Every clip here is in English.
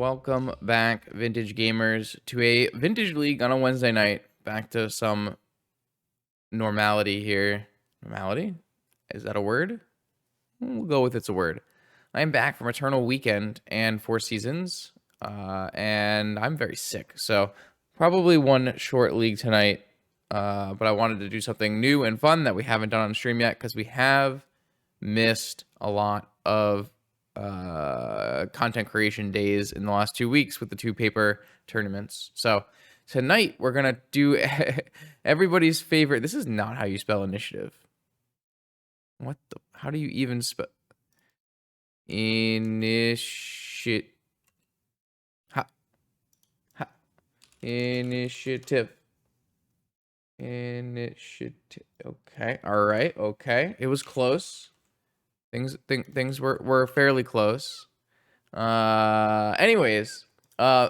Welcome back, Vintage Gamers, to a Vintage League on a Wednesday night. Back to some normality here. Normality? Is that a word? We'll go with it's a word. I'm back from Eternal Weekend and Four Seasons, and I'm very sick. So probably one short league tonight, but I wanted to do something new and fun that we haven't done on stream yet because we have missed a lot of content creation days in the last 2 weeks with the 2 paper tournaments. So tonight we're gonna do everybody's favorite. This is not how you spell initiative. What the? How do you even spell initiative? Initiative. Initiative. Okay. All right. Okay. It was close. Things were fairly close. Anyways,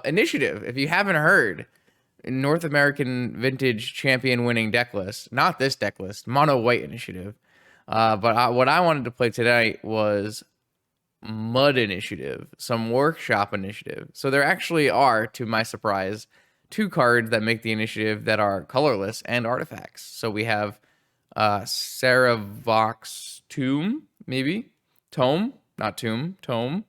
initiative. If you haven't heard, North American Vintage Champion winning deck list. Not this deck list. Mono White Initiative. But what I wanted to play tonight was Mud Initiative, some Workshop Initiative. So there actually are, to my surprise, 2 cards that make the initiative that are colorless and artifacts. So we have Saravox Tomb, maybe? Tome? Not Tomb. Tome.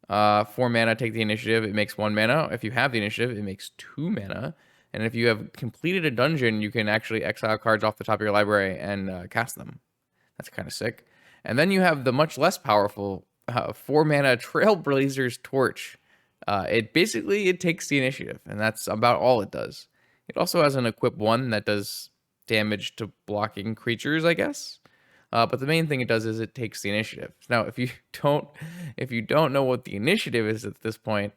4 mana, take the initiative. It makes 1 mana. If you have the initiative, it makes 2 mana. And if you have completed a dungeon, you can actually exile cards off the top of your library and cast them. That's kind of sick. And then you have the much less powerful 4 mana Trailblazer's Torch. It takes the initiative, and that's about all it does. It also has an equip 1 that does damage to blocking creatures, I guess. But the main thing it does is it takes the initiative. Now, if you don't know what the initiative is at this point,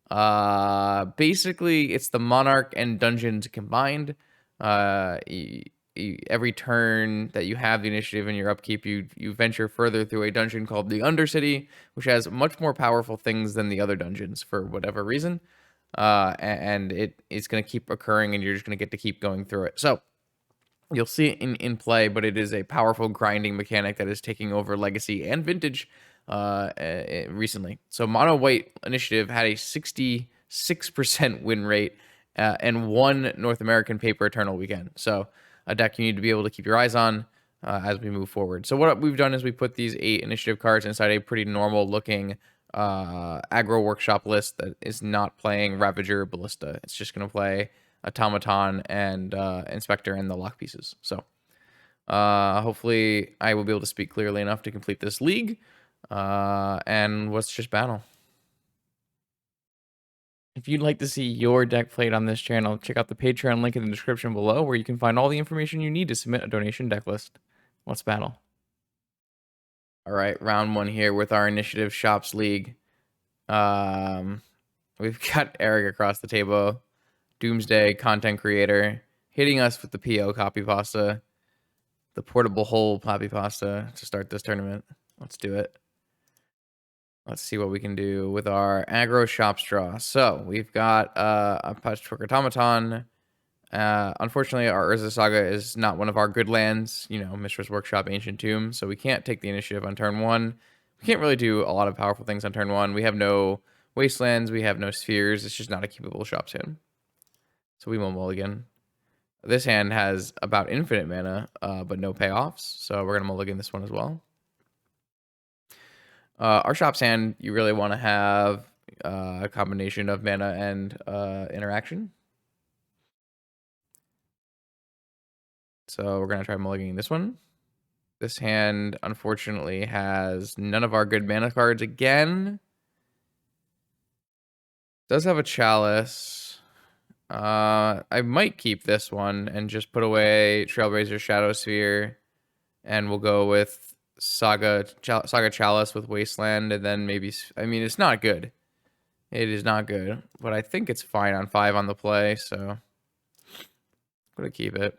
basically it's the Monarch and Dungeons combined. Every turn that you have the initiative in your upkeep, you venture further through a dungeon called the Undercity, which has much more powerful things than the other dungeons for whatever reason. And it's going to keep occurring, and you're just going to get to keep going through it. So you'll see it in play, but it is a powerful grinding mechanic that is taking over Legacy and Vintage recently. So Mono White Initiative had a 66% win rate and 1 North American Paper Eternal Weekend. So a deck you need to be able to keep your eyes on as we move forward. So what we've done is we put these 8 initiative cards inside a pretty normal looking aggro workshop list that is not playing Ravager or Ballista. It's just going to play Automaton and Inspector and the lock pieces. So hopefully I will be able to speak clearly enough to complete this league. And let's just battle. If you'd like to see your deck played on this channel, check out the Patreon link in the description below, where you can find all the information you need to submit a donation deck list. Let's battle. All right, round 1 here with our Initiative Shops League. We've got Eric across the table, Doomsday, content creator, hitting us with the PO copy pasta, the portable hole copy pasta to start this tournament. Let's do it. Let's see what we can do with our aggro shops draw. So we've got a Patchwork Automaton. Unfortunately, our Urza Saga is not one of our good lands. You know, Mishra's Workshop, Ancient Tomb. So we can't take the initiative on turn 1. We can't really do a lot of powerful things on turn 1. We have no Wastelands. We have no Spheres. It's just not a keepable shops hand. So we will mulligan. This hand has about infinite mana, but no payoffs. So we're going to mulligan this one as well. Our shop's hand, you really want to have a combination of mana and interaction. So we're going to try mulliganing this one. This hand, unfortunately, has none of our good mana cards again. Does have a Chalice. I might keep this one and just put away Trailblazer Shadow Sphere. And we'll go with Saga Chalice with Wasteland, and then maybe, I mean, it's not good. It is not good, but I think it's fine on 5 on the play, so I'm gonna keep it.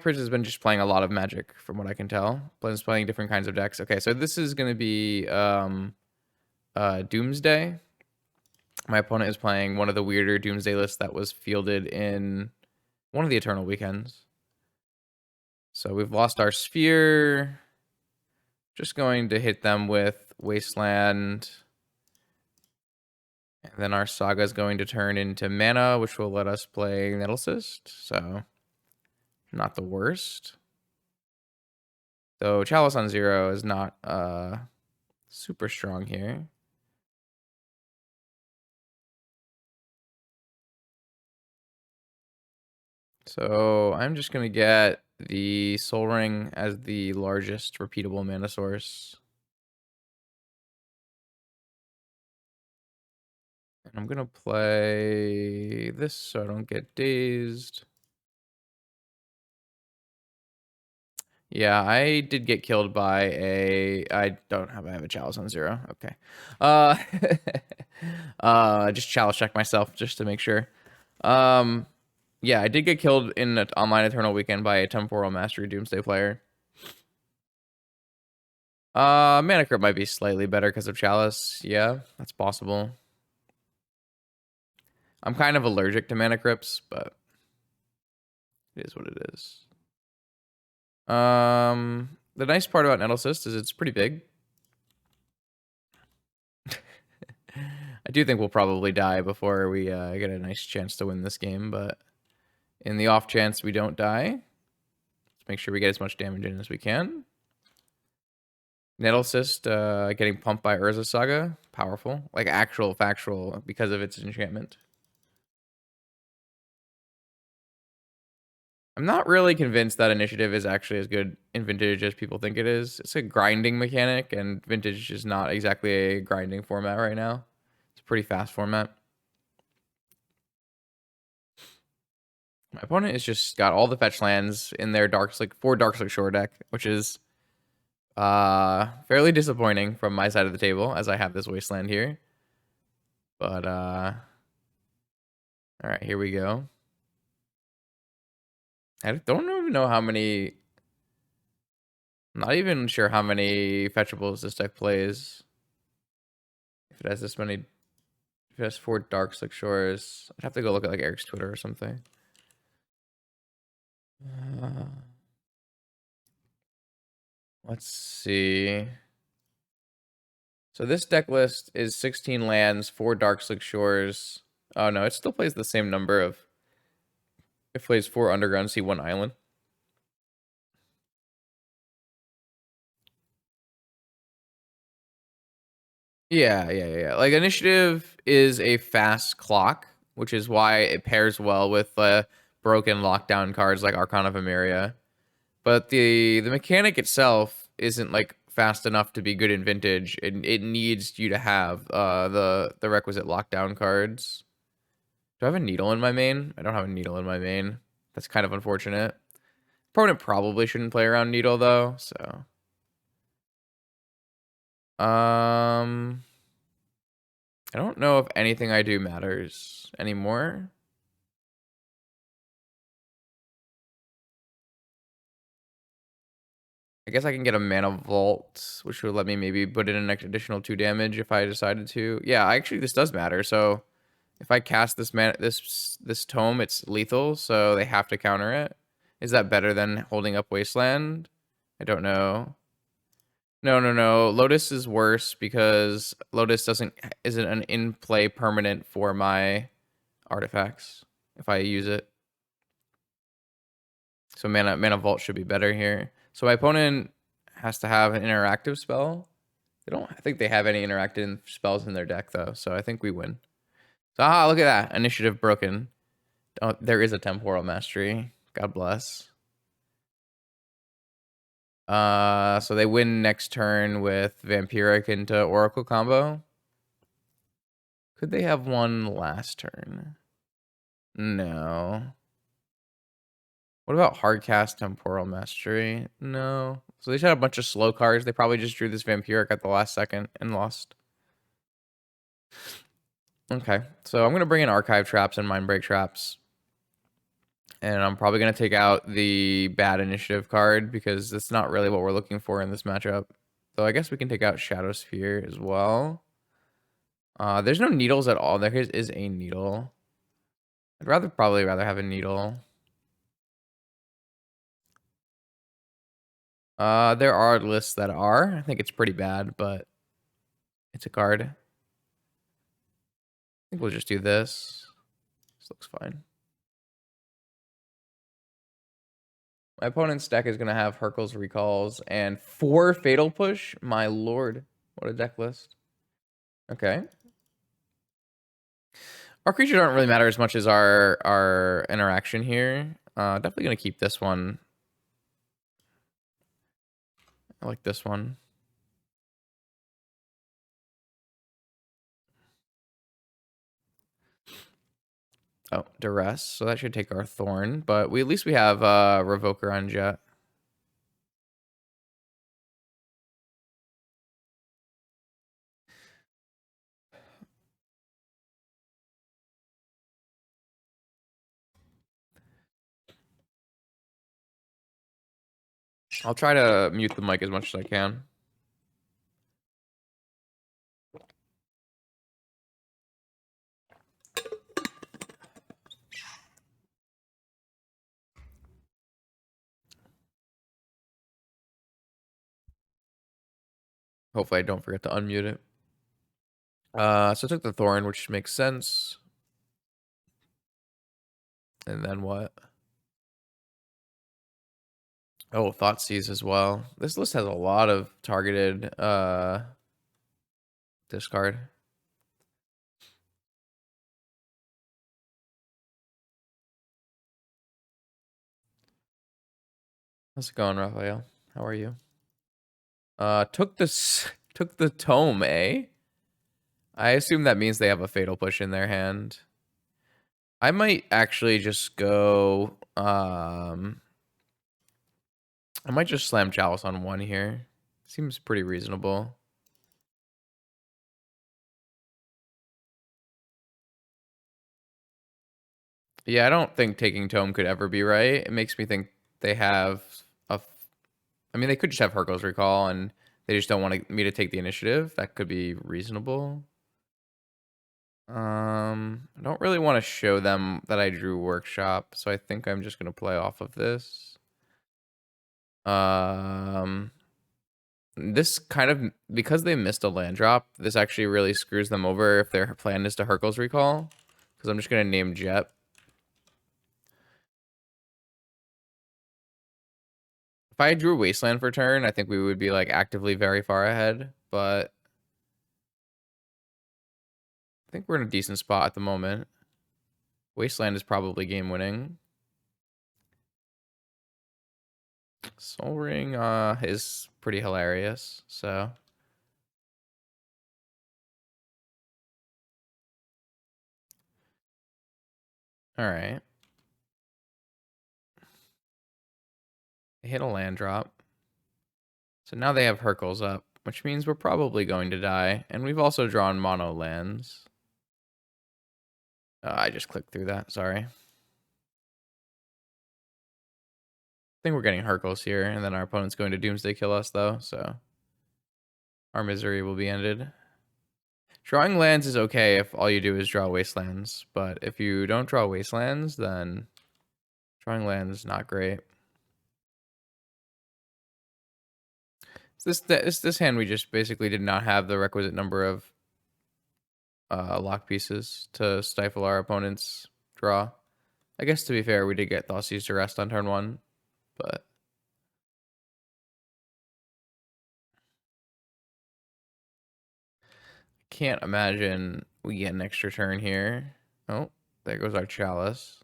Prince has been just playing a lot of Magic, from what I can tell. Blend's playing different kinds of decks. Okay, so this is gonna be Doomsday. My opponent is playing one of the weirder Doomsday lists that was fielded in one of the Eternal Weekends. So we've lost our sphere. Just going to hit them with Wasteland. And then our Saga is going to turn into mana, which will let us play Nettle Cyst. So, not the worst. So, Chalice on 0 is not super strong here. So, I'm just going to get the Soul Ring as the largest repeatable mana source. And I'm going to play this so I don't get dazed. Yeah, I did get killed by I have a Chalice on 0. Okay. Just Chalice check myself just to make sure. Yeah, I did get killed in an online Eternal Weekend by a Temporal Mastery Doomsday player. Mana Crypt might be slightly better because of Chalice. Yeah, that's possible. I'm kind of allergic to Mana Crypts, but it is what it is. The nice part about Nettle Cyst is it's pretty big. I do think we'll probably die before we get a nice chance to win this game, but in the off chance we don't die, let's make sure we get as much damage in as we can. Nettle Cyst getting pumped by Urza Saga, powerful, like actual factual because of its enchantment. I'm not really convinced that initiative is actually as good in Vintage as people think it is. It's a grinding mechanic, and Vintage is not exactly a grinding format right now. It's a pretty fast format. My opponent has just got all the fetch lands in their for Darkslick Shore deck, which is fairly disappointing from my side of the table, as I have this Wasteland here. But all right, here we go. I don't even know how many. I'm not even sure how many fetchables this deck plays. If it has this many, if it has 4 Darkslick Shores, I'd have to go look at like Eric's Twitter or something. Let's see. So this deck list is 16 lands, 4 Darkslick Shores. Oh no, it still plays the same number of. It plays 4 Underground Sea, 1 Island. Yeah. Like Initiative is a fast clock, which is why it pairs well with broken lockdown cards like Archon of Emeria. But the mechanic itself isn't like fast enough to be good in Vintage. It needs you to have the requisite lockdown cards. Do I have a needle in my main? I don't have a needle in my main. That's kind of unfortunate. Opponent probably shouldn't play around needle though, so. I don't know if anything I do matters anymore. I guess I can get a mana vault, which would let me maybe put in an additional 2 damage if I decided to. Yeah, actually this does matter. So if I cast this tome, it's lethal, so they have to counter it. Is that better than holding up Wasteland? I don't know. No. Lotus is worse because Lotus isn't an in-play permanent for my artifacts if I use it. So mana vault should be better here. So my opponent has to have an interactive spell. I think they have any interactive spells in their deck though, so I think we win. So look at that. Initiative broken. Oh, there is a temporal mastery. God bless. So they win next turn with Vampiric into Oracle combo. Could they have won last turn? No. What about Hardcast Temporal Mastery? No. So they just had a bunch of slow cards. They probably just drew this Vampiric at the last second and lost. Okay. So I'm going to bring in Archive Traps and Mindbreak Traps. And I'm probably going to take out the bad initiative card because that's not really what we're looking for in this matchup. So I guess we can take out Shadow Sphere as well. There's no needles at all. There is a needle. I'd probably rather have a needle. There are lists that are. I think it's pretty bad, but it's a card. I think we'll just do this. This looks fine. My opponent's deck is going to have Hercules Recalls and 4 Fatal Push. My lord. What a deck list. Okay. Our creatures don't really matter as much as our interaction here. Definitely going to keep this one. I like this one. Oh, Duress. So that should take our Thorn. But at least we have Revoker on Jet. I'll try to mute the mic as much as I can. Hopefully I don't forget to unmute it. So I took the Thorn, which makes sense. And then what? Oh, Thoughtseize as well. This list has a lot of targeted discard. How's it going, Raphael? How are you? Took the tome, eh? I assume that means they have a Fatal Push in their hand. I might actually just go I might just slam Chalice on 1 here. Seems pretty reasonable. Yeah, I don't think taking Tome could ever be right. It makes me think they have I mean, they could just have Hercules Recall and they just don't want me to take the initiative. That could be reasonable. I don't really want to show them that I drew Workshop, so I think I'm just gonna play off of this. This kind of, because they missed a land drop, this actually really screws them over if their plan is to Hercules Recall. Because I'm just gonna name Jet. If I drew Wasteland for turn, I think we would be like actively very far ahead, but I think we're in a decent spot at the moment. Wasteland is probably game winning. Soul Ring is pretty hilarious, so. Alright. They hit a land drop. So now they have Hercules up, which means we're probably going to die. And we've also drawn mono lands. I just clicked through that, sorry. I think we're getting Hercules here, and then our opponent's going to Doomsday kill us, though, so our misery will be ended. Drawing lands is okay if all you do is draw Wastelands, but if you don't draw Wastelands, then drawing lands is not great. So this hand, we just basically did not have the requisite number of lock pieces to stifle our opponent's draw. I guess to be fair, we did get Thoughtseize to rest on turn 1, but can't imagine we get an extra turn here. Oh, there goes our Chalice.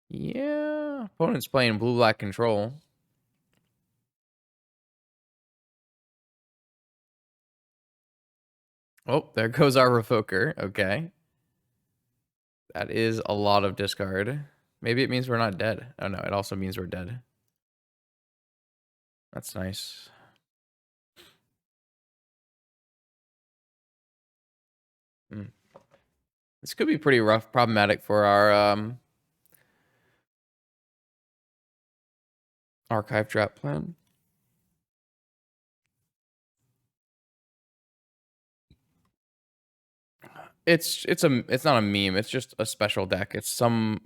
Yeah, opponent's playing blue-black control. Oh, there goes our Revoker. Okay. That is a lot of discard. Maybe it means we're not dead. Oh no, it also means we're dead. That's nice. This could be pretty rough, problematic for our archive trap plan. It's not a meme. It's just a special deck. It's some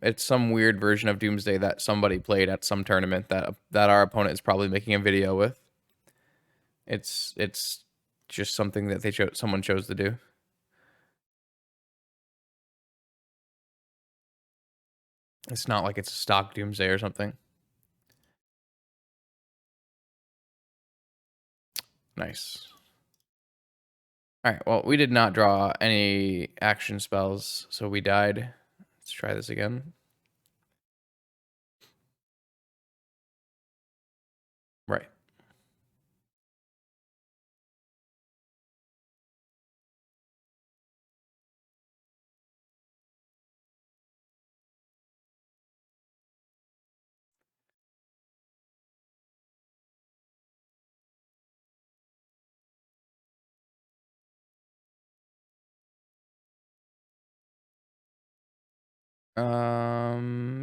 weird version of Doomsday that somebody played at some tournament that our opponent is probably making a video with. It's just something that someone chose to do. It's not like it's a stock Doomsday or something. Nice. All right. Well, we did not draw any action spells, so we died. Let's try this again. Right.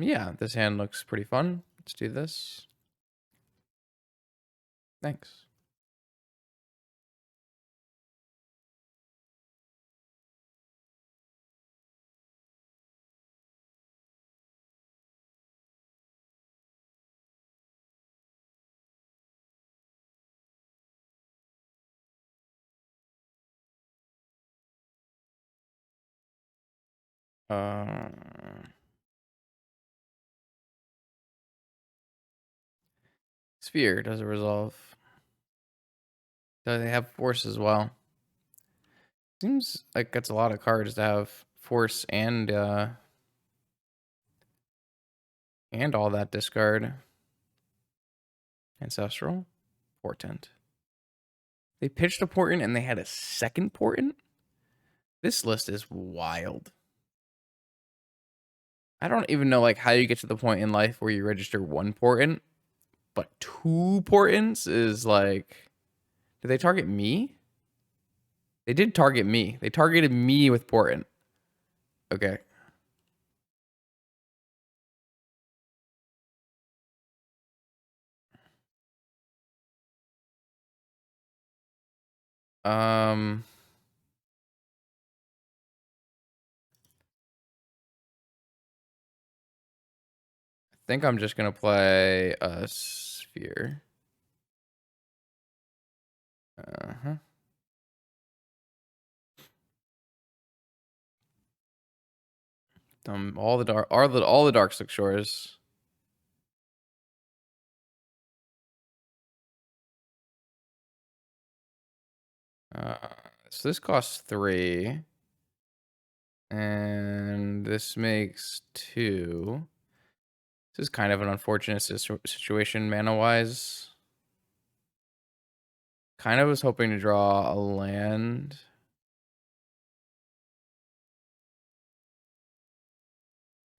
Yeah, this hand looks pretty fun. Let's do this. Thanks. Uh, Sphere does it resolve? Do they have force as well? Seems like that's a lot of cards to have force and all that discard. Ancestral, portent. They pitched a portent and they had a second portent. This list is wild. I don't even know like how you get to the point in life where you register one portent, but two portents is like. Did they target me? They did target me. They targeted me with portent. Okay. I think I'm just gonna play a sphere. Uh-huh. All the dark six shores. So this costs 3. And this makes 2. This is kind of an unfortunate situation mana-wise. Kind of was hoping to draw a land.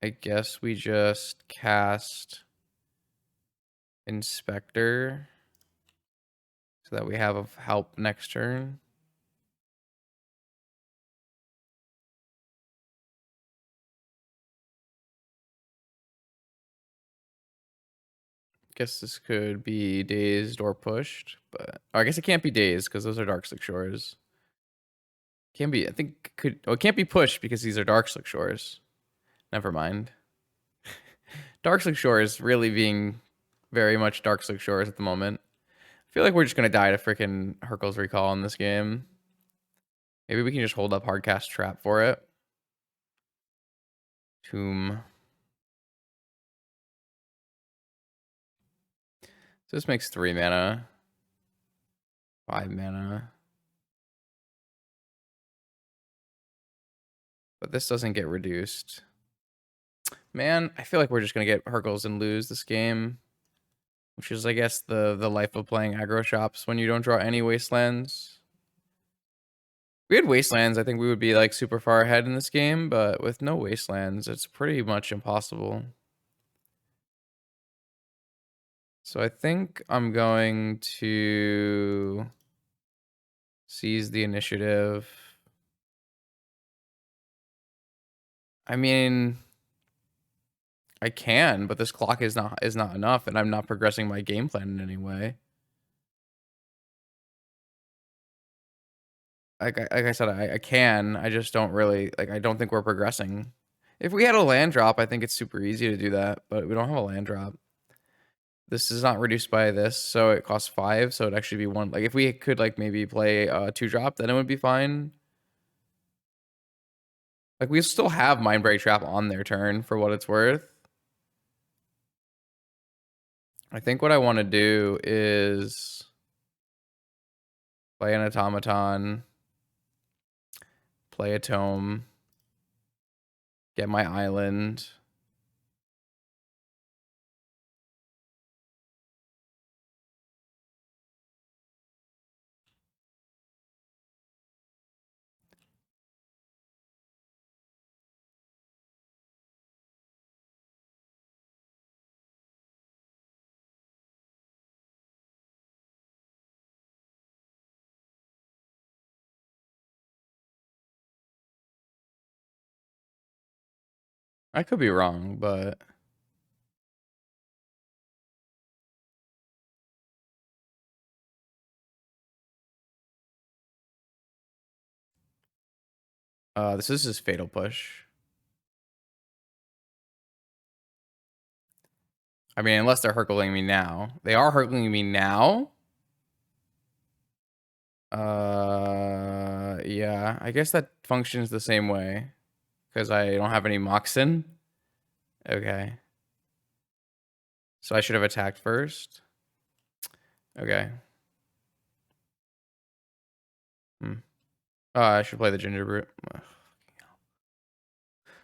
I guess we just cast Inspector so that we have a help next turn. Guess this could be dazed or pushed, but I guess it can't be dazed because those are Darkslick Shores. Can be, I think could. Oh, it can't be pushed because these are Darkslick Shores. Never mind. Darkslick Shores really being very much Darkslick Shores at the moment. I feel like we're just gonna die to freaking Hurkyl's Recall in this game. Maybe we can just hold up Hardcast Trap for it. Tomb. So this makes 3 mana. 5 mana. But this doesn't get reduced. Man, I feel like we're just gonna get Hurkyl's and lose this game. Which is, I guess, the life of playing aggro shops when you don't draw any wastelands. If we had wastelands, I think we would be like super far ahead in this game, but with no wastelands, it's pretty much impossible. So I think I'm going to seize the initiative. I mean, I can, but this clock is not enough, and I'm not progressing my game plan in any way. like I said, I can. I just don't really like. I don't think we're progressing. If we had a land drop, I think it's super easy to do that, but we don't have a land drop. This is not reduced by this, so it costs 5, so it'd actually be 1. Like, if we could, like, maybe play 2-drop, then it would be fine. Like, we still have Mindbreak Trap on their turn, for what it's worth. I think what I want to do is play an Automaton, play a Tome, get my island. I could be wrong, but this is his Fatal Push. I mean, unless they're Hurkling me now. They are Hurkling me now. Yeah, I guess that functions the same way. Because I don't have any Moxen. Okay. So I should have attacked first. Okay. I should play the Ginger Brute.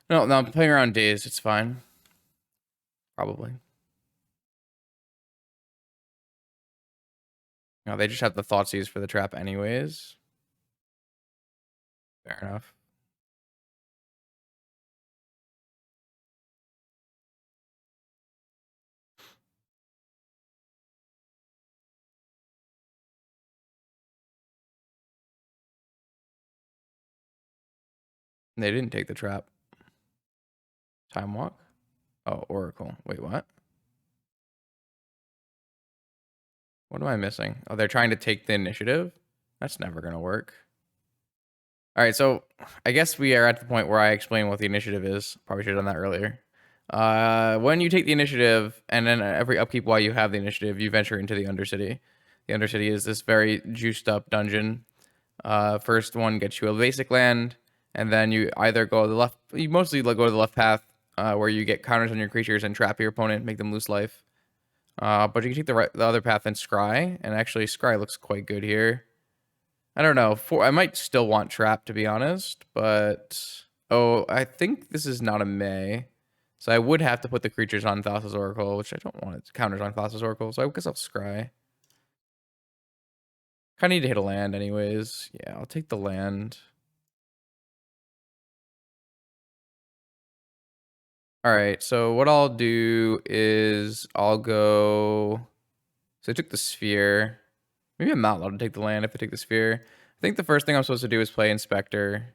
No, I'm playing around Dazed. It's fine. Probably. No, they just have the Thoughtseize for the trap anyways. Fair enough. They didn't take the trap. Time Walk? Oh, Oracle. Wait, what? What am I missing? Oh, they're trying to take the initiative? That's never going to work. All right, so I guess we are at the point where I explain what the initiative is. Probably should have done that earlier. When you take the initiative, and then every upkeep while you have the initiative, you venture into the Undercity. The Undercity is this very juiced up dungeon. First one gets you a basic land, and then you either go to the left. You mostly go to the left path, where you get counters on your creatures and trap your opponent, make them lose life. But you can take the other path and scry, and actually scry looks quite good here. I don't know. I might still want trap, to be honest, but I think this is not a May, so I would have to put the creatures on Thassa's Oracle, which I don't want it counters on Thassa's Oracle, so I guess I'll scry. Kind of need to hit a land anyways. Yeah, I'll take the land. All right, so what I'll do is I'll go. So I took the sphere. Maybe I'm not allowed to take the land if I take the sphere. I think the first thing I'm supposed to do is play Inspector.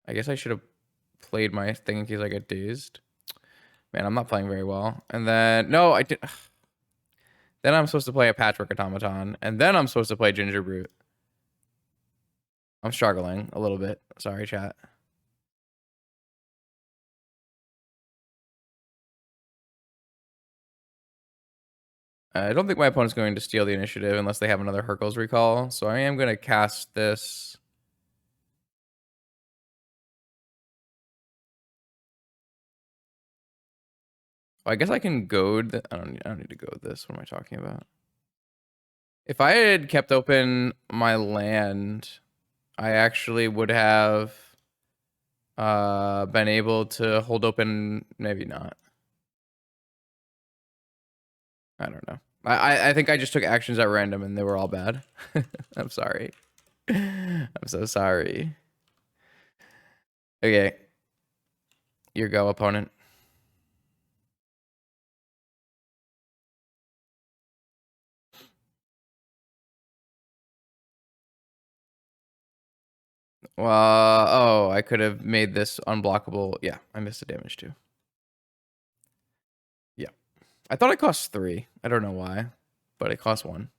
I guess I should have played my thing in case I get dazed. Man, I'm not playing very well. And then, no, I did. Then I'm supposed to play a Patchwork Automaton. And then I'm supposed to play Ginger Brute. I'm struggling a little bit. Sorry, chat. I don't think my opponent's going to steal the initiative unless they have another Hercules recall. So I am going to cast this. I guess I can goad. I don't need to goad this. What am I talking about? If I had kept open my land, I actually would have been able to hold open. Maybe not. I don't know. I think I just took actions at random and they were all bad. I'm sorry. I'm so sorry. Okay. Your go, opponent. Well, I could have made this unblockable. Yeah, I missed the damage too. Yeah. I thought it cost 3. I don't know why, but it cost 1.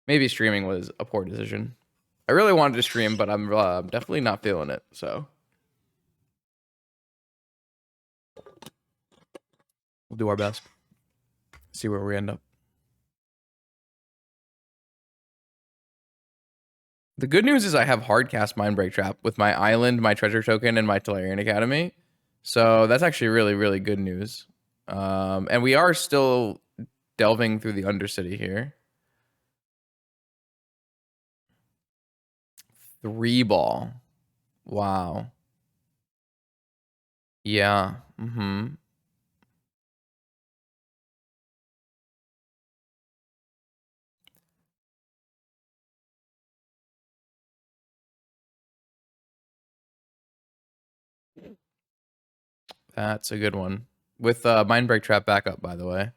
Maybe streaming was a poor decision. I really wanted to stream, but I'm definitely not feeling it. So we'll do our best. See where we end up. The good news is I have hardcast Mindbreak Trap with my island, my treasure token, and my Tolarian Academy. So that's actually really, really good news. And we are still delving through the Undercity here. 3 ball. Wow. Yeah. Mm-hmm. That's a good one. With Mindbreak Trap backup, by the way.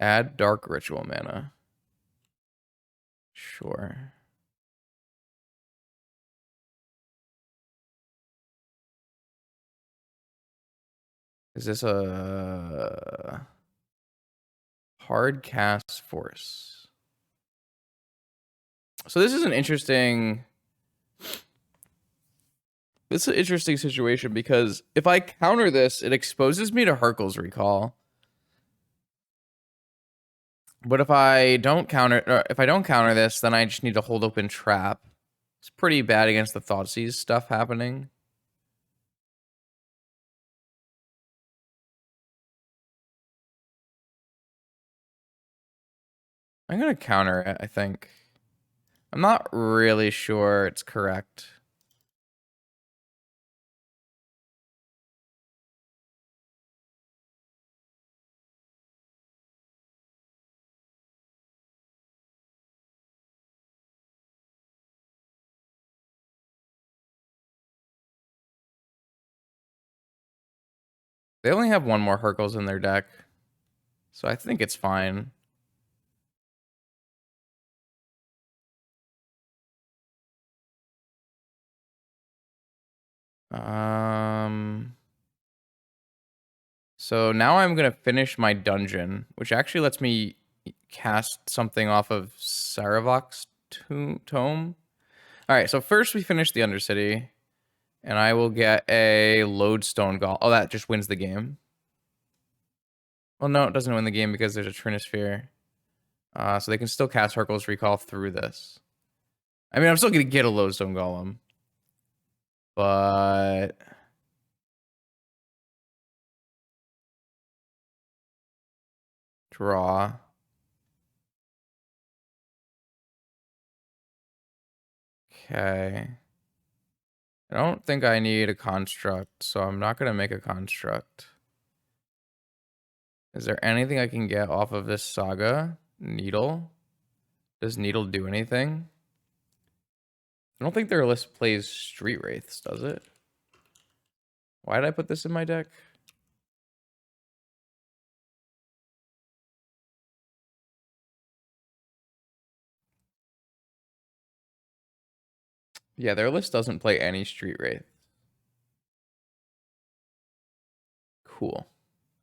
Add Dark Ritual mana. Sure. Is this a hard cast force? So this is an interesting... This is an interesting situation because if I counter this, it exposes me to Hurkyl's Recall. But if I don't counter this, then I just need to hold open Trap. It's pretty bad against the Thoughtseize stuff happening. I'm gonna counter it, I think. I'm not really sure it's correct. They only have one more Hurkyl's in their deck, so I think it's fine. So now I'm gonna finish my dungeon, which actually lets me cast something off of Saravok's tome. All right, so first we finish the Undercity, and I will get a Lodestone Golem. Oh, that just wins the game. Well, no, it doesn't win the game because there's a Trinisphere. So they can still cast Hurkyl's Recall through this. I mean, I'm still gonna get a Lodestone Golem, but draw. Okay. I don't think I need a construct, so I'm not gonna make a construct. Is there anything I can get off of this Saga? Needle? Does Needle do anything? I don't think their list plays Street Wraiths, does it? Why did I put this in my deck? Yeah, their list doesn't play any Street Wraith. Cool. All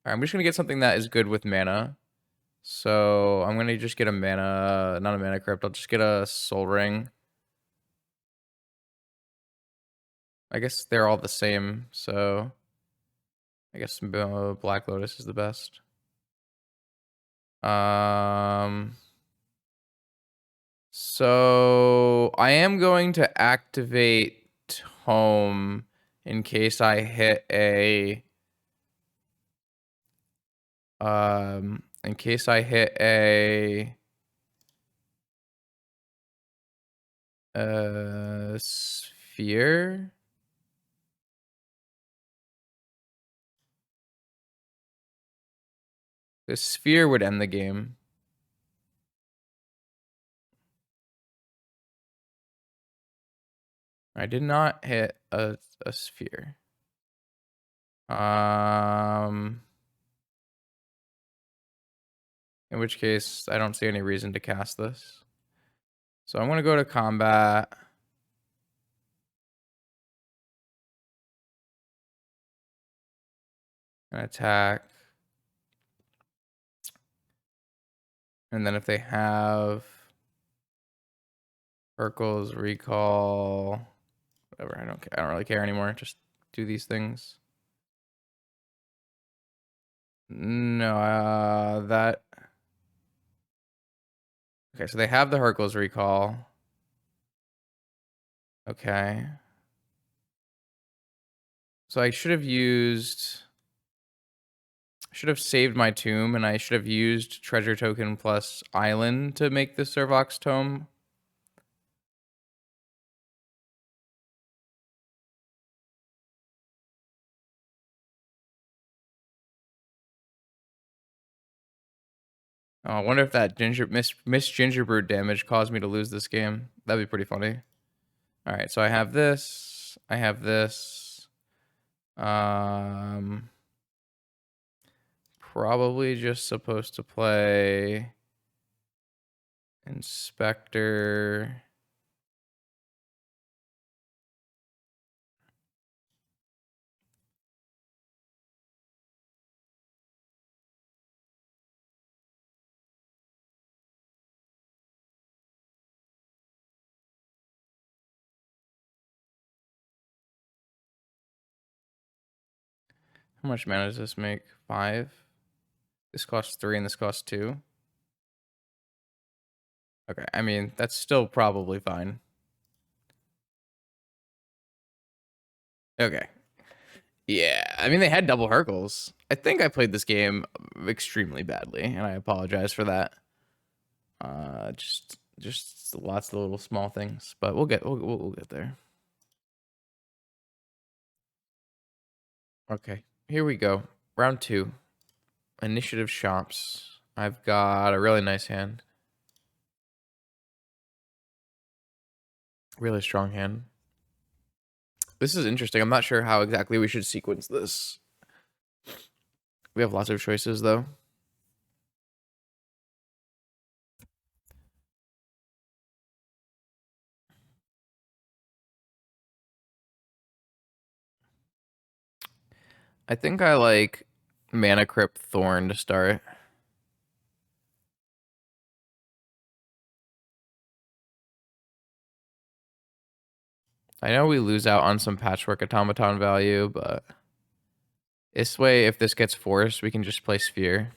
right, I'm just gonna get something that is good with mana. So I'm gonna just get a mana, not a mana crypt. I'll just get a Soul Ring. I guess they're all the same, so I guess Black Lotus is the best. So I am going to activate Tome in case I hit a in case I hit a sphere. The sphere would end the game. I did not hit a sphere. In which case, I don't see any reason to cast this. So I'm going to go to combat. And attack. And then if they have Urkel's recall. Whatever. I don't really care anymore. Just do these things. No, that. Okay, so they have the Hercules recall. Okay. So I should have saved my tomb, and I should have used treasure token plus island to make the Servox tome. Oh, I wonder if that miss gingerbread damage caused me to lose this game. That'd be pretty funny. All right, so I have this. I have this. Probably just supposed to play Inspector. How much mana does this make? 5. This costs 3 and this costs 2. Okay, I mean, that's still probably fine. Okay. Yeah, I mean, they had double Hercules. I think I played this game extremely badly, and I apologize for that. Just lots of little small things, but we'll get there. Okay, here we go. Round 2. Initiative shops. I've got a really nice hand. Really strong hand. This is interesting. I'm not sure how exactly we should sequence this. We have lots of choices, though. I think I like Mana Crypt Thorn to start. I know we lose out on some Patchwork Automaton value, but this way, if this gets forced, we can just play Sphere.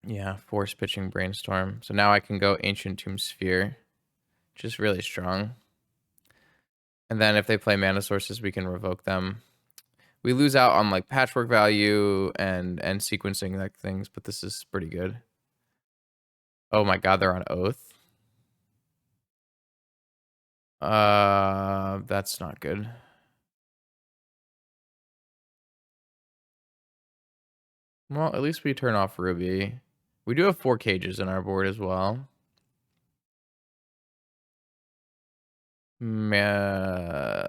Yeah, force pitching Brainstorm. So now I can go Ancient Tomb Sphere, which is really strong. And then if they play mana sources, we can revoke them. We lose out on like patchwork value and sequencing like things, but this is pretty good. Oh my god, they're on Oath. That's not good. Well, at least we turn off Ruby. We do have 4 cages in our board as well.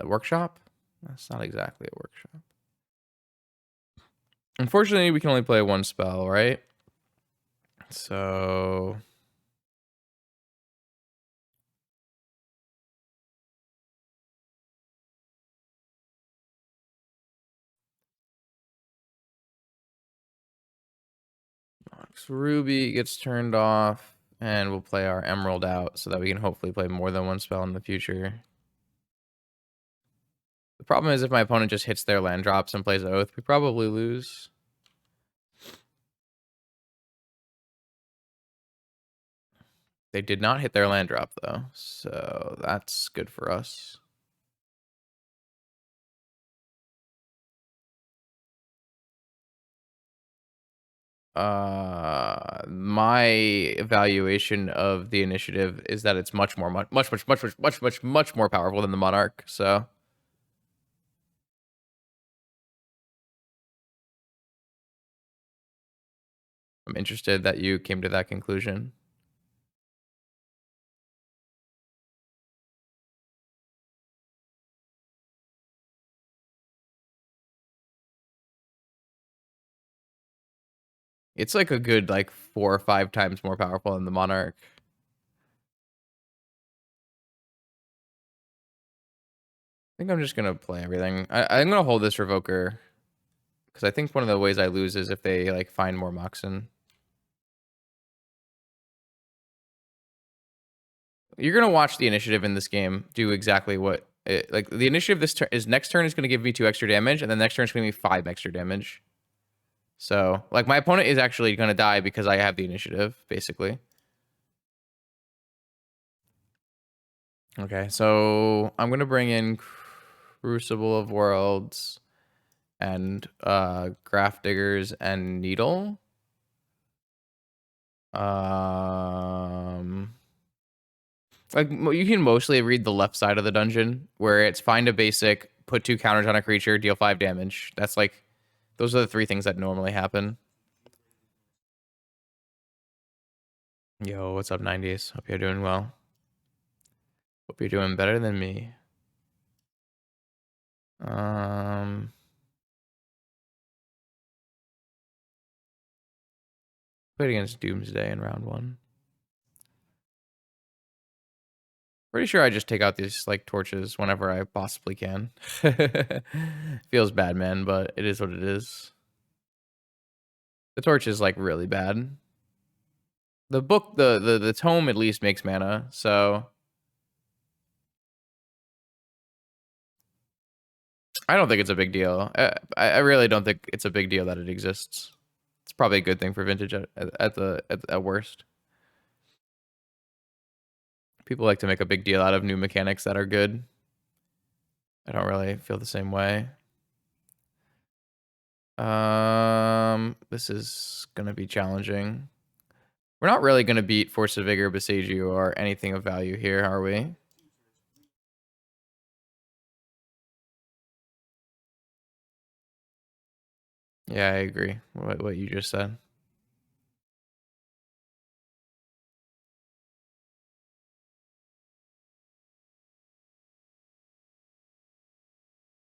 Workshop? That's not exactly a workshop. Unfortunately, we can only play 1 spell, right? So Ruby gets turned off, and we'll play our Emerald out so that we can hopefully play more than 1 spell in the future. The problem is if my opponent just hits their land drops and plays Oath, we probably lose. They did not hit their land drop, though, so that's good for us. My evaluation of the initiative is that it's much more powerful than the Monarch, so I'm interested that you came to that conclusion. It's like a good like 4 or 5 times more powerful than the Monarch. I think I'm just gonna play everything. I'm gonna hold this Revoker because I think one of the ways I lose is if they like find more Moxen. You're gonna watch the initiative in this game do exactly what like the initiative this turn is next turn is gonna give me 2 extra damage, and then next turn is gonna give me 5 extra damage. So like my opponent is actually gonna die because I have the initiative, basically. Okay, so I'm gonna bring in Crucible of Worlds and Graph Diggers and Needle. Like you can mostly read the left side of the dungeon where it's find a basic, put 2 counters on a creature, deal 5 damage. That's like those are the 3 things that normally happen. Yo, what's up, 90s? Hope you're doing well. Hope you're doing better than me. Played against Doomsday in round 1. Pretty sure I just take out these like torches whenever I possibly can. Feels bad, man, but it is what it is. The torch is like really bad. The book, the tome at least makes mana, so I don't think it's a big deal. I really don't think it's a big deal that it exists. It's probably a good thing for Vintage at worst. People like to make a big deal out of new mechanics that are good. I don't really feel the same way. This is gonna be challenging. We're not really gonna beat Force of Vigor, Besage or anything of value here, are we? Yeah, I agree. What you just said.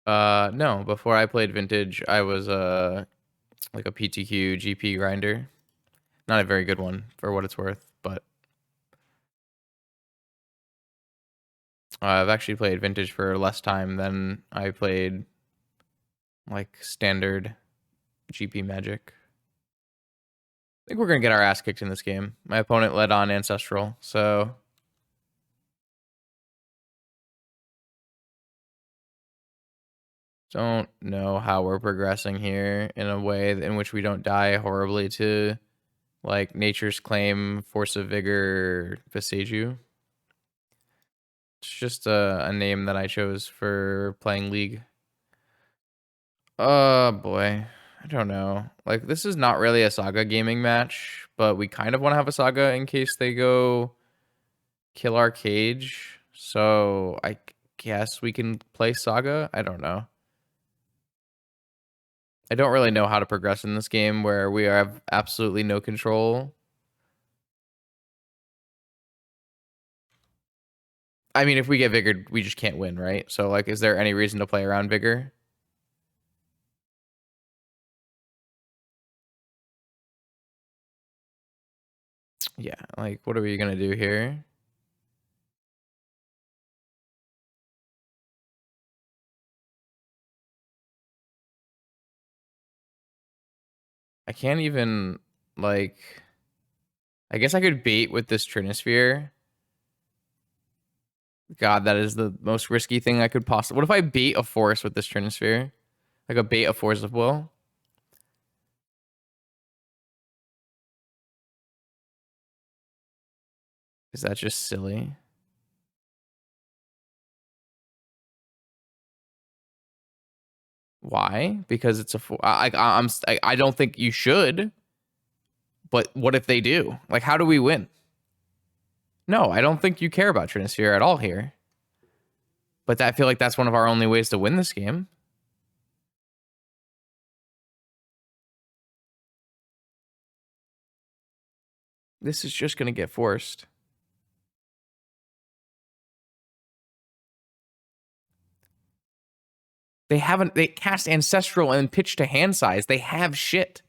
No. Before I played Vintage, I was like a PTQ GP grinder. Not a very good one for what it's worth, but I've actually played Vintage for less time than I played like standard GP Magic. I think we're gonna get our ass kicked in this game. My opponent led on Ancestral, so don't know how we're progressing here in a way in which we don't die horribly to like Nature's Claim, Force of Vigor, Visage. It's just a name that I chose for playing League. Oh boy. I don't know. Like this is not really a Saga gaming match, but we kind of want to have a Saga in case they go kill our cage. So I guess we can play Saga. I don't know. I don't really know how to progress in this game where we have absolutely no control. I mean, if we get Vigor, we just can't win, right? So like, is there any reason to play around Vigor? Yeah, like what are we gonna do here? I can't even like I guess I could bait with this Trinisphere. God, that is the most risky thing I could possibly. What if I bait a force with this Trinisphere? Like a bait a Force of Will? Is that just silly? Why? Because it's a I don't think you should. But what if they do? Like, how do we win? No, I don't think you care about Trinisphere at all here. But I feel like that's one of our only ways to win this game. This is just gonna get forced. They cast Ancestral and pitch to hand size. They have shit.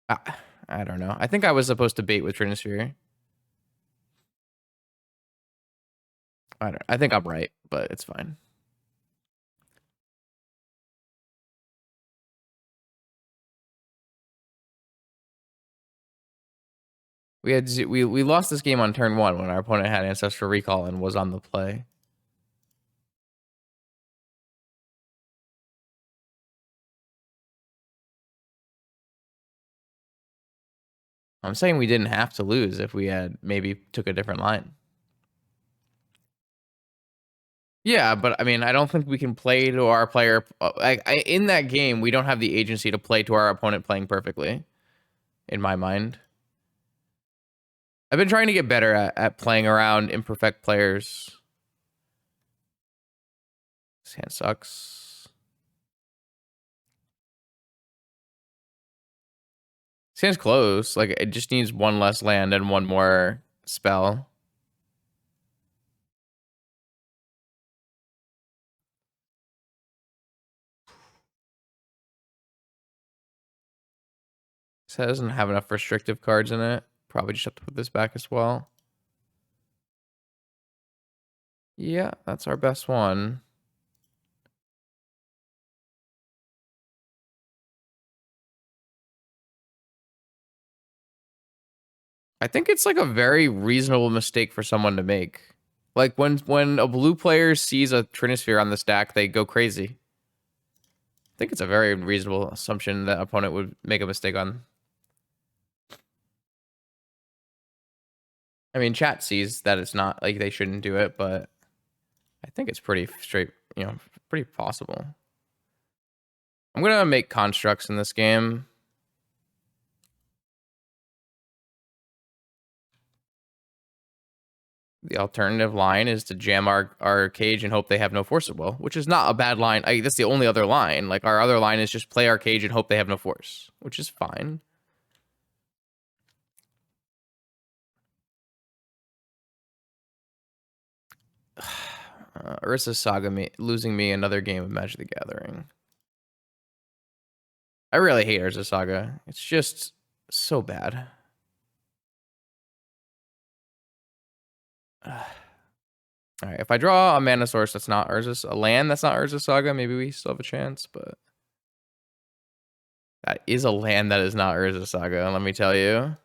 I don't know. I think I was supposed to bait with Trinisphere. I think I'm right, but it's fine. We lost this game on turn 1 when our opponent had Ancestral Recall and was on the play. I'm saying we didn't have to lose if we had maybe took a different line. Yeah, but I mean, I don't think we can play to our player. In that game, we don't have the agency to play to our opponent playing perfectly, in my mind. I've been trying to get better at playing around imperfect players. This hand sucks. This hand's close. Like, it just needs one less land and one more spell. This doesn't have enough restrictive cards in it. Probably just have to put this back as well. Yeah, that's our best one. I think it's like a very reasonable mistake for someone to make. Like when a blue player sees a Trinisphere on the stack, they go crazy. I think it's a very reasonable assumption that opponent would make a mistake on. I mean, chat sees that it's not like they shouldn't do it, but I think it's pretty straight, pretty possible. I'm gonna make constructs in this game. The alternative line is to jam our cage and hope they have no force at will, which is not a bad line. That's the only other line. Like, our other line is just play our cage and hope they have no force, which is fine. Ursa Saga losing me another game of Magic the Gathering. I really hate Ursa Saga. It's just so bad. All right, if I draw a mana source that's not Urza, a land that's not Urza Saga, maybe we still have a chance, but that is a land that is not Urza Saga, let me tell you.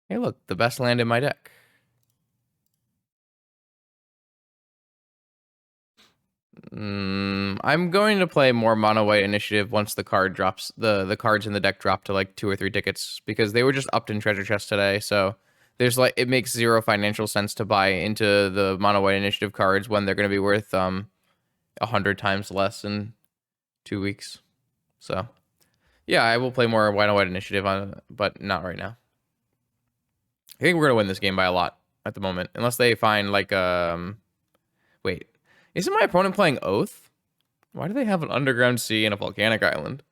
Hey, look, the best land in my deck. I'm going to play more mono white initiative once the card drops. The cards in the deck drop to like 2 or 3 tickets because they were just upped in treasure chest today. So there's like, it makes zero financial sense to buy into the mono white initiative cards when they're going to be worth 100 times less in 2 weeks. So yeah, I will play more white on white initiative on, but not right now. I think we're gonna win this game by a lot at the moment, unless they find like wait. Isn't my opponent playing Oath? Why do they have an underground sea and a volcanic island?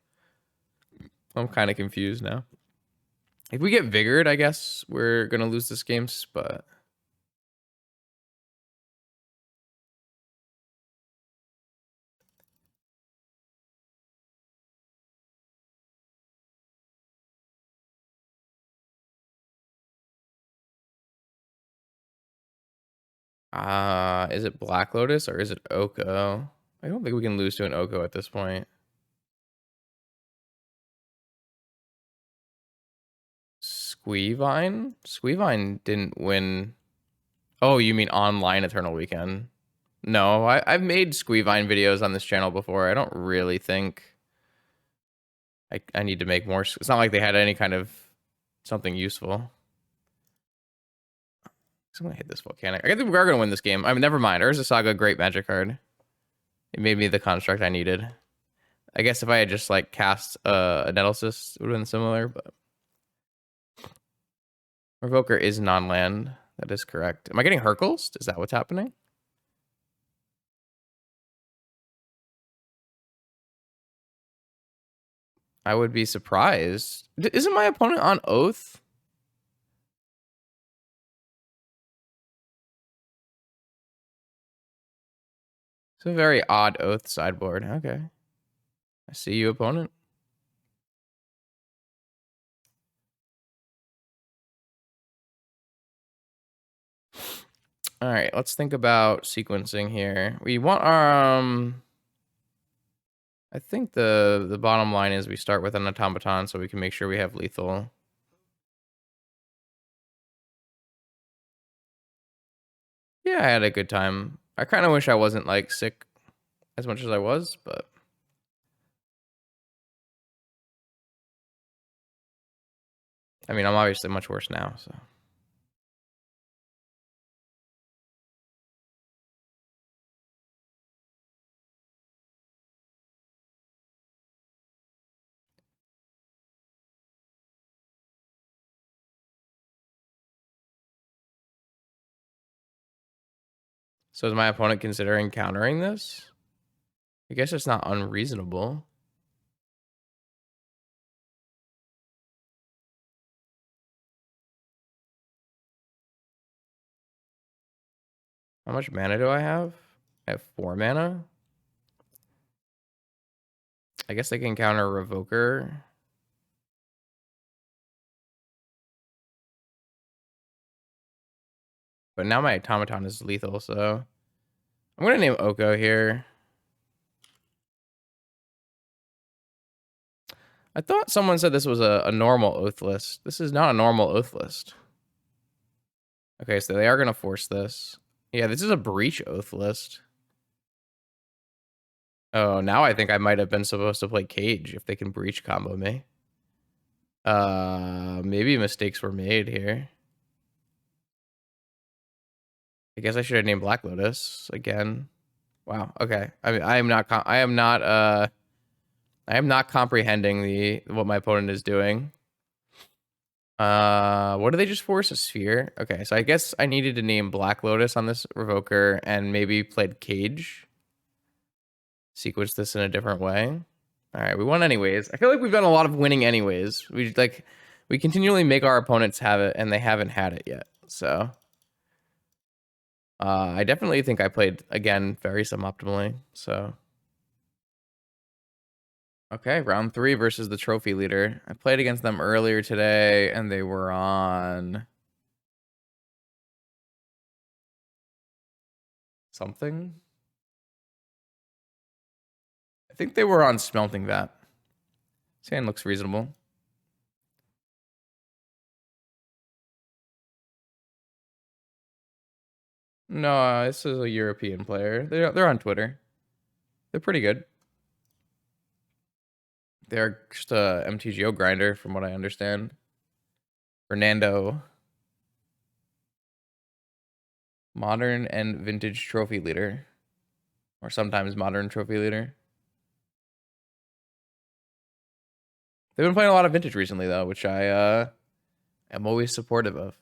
I'm kind of confused now. If we get Vigored, I guess we're going to lose this game, but... is it Black Lotus or is it Oko? I don't think we can lose to an Oko at this point. Squeevine? Squeevine didn't win. Oh, you mean online Eternal Weekend? No, I've made Squeevine videos on this channel before. I don't really think I need to make more. It's not like they had any kind of something useful. I'm gonna hit this volcanic. I think we are gonna win this game. I mean, never mind. Urza Saga, great magic card. It made me the construct I needed. I guess if I had just like cast a Nettlecyst, it would have been similar, but Revoker is non-land. That is correct. Am I getting Hercules? Is that what's happening? I would be surprised. Isn't my opponent on Oath? It's a very odd Oath sideboard. Okay. I see you, opponent. All right, let's think about sequencing here. We want I think the bottom line is we start with an automaton so we can make sure we have lethal. Yeah, I had a good time. I kind of wish I wasn't like sick as much as I was, but I mean, I'm obviously much worse now, so. So is my opponent considering countering this? I guess it's not unreasonable. How much mana do I have? I have 4 mana. I guess they can counter Revoker. But now my automaton is lethal, so I'm gonna name Oko here. I thought someone said this was a normal oath list. This is not a normal oath list. Okay, so they are gonna force this. Yeah, this is a breach oath list. Oh, now I think I might have been supposed to play Cage if they can breach combo me. Maybe mistakes were made here. I guess I should have named Black Lotus again. Wow. Okay. I mean, I am not comprehending what my opponent is doing. What did they just force? A sphere? Okay, so I guess I needed to name Black Lotus on this Revoker and maybe played Cage. Sequence this in a different way. All right, we won anyways. I feel like we've done a lot of winning anyways. We continually make our opponents have it, and they haven't had it yet. So, I definitely think I played again very suboptimally. So, okay, round 3 versus the trophy leader. I played against them earlier today, and they were on something. I think they were on Smelting Vat. Sand looks reasonable. No, this is a European player. They're on Twitter. They're pretty good. They're just a MTGO grinder, from what I understand. Fernando. Modern and vintage trophy leader. Or sometimes modern trophy leader. They've been playing a lot of vintage recently, though, which I am always supportive of.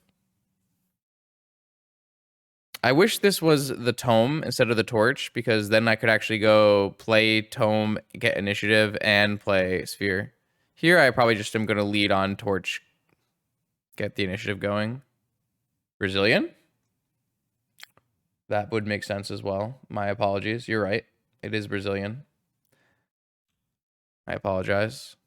I wish this was the Tome instead of the Torch, because then I could actually go play Tome, get initiative, and play Sphere. Here, I probably just am going to lead on Torch, get the initiative going. Brazilian? That would make sense as well. My apologies. You're right. It is Brazilian. I apologize.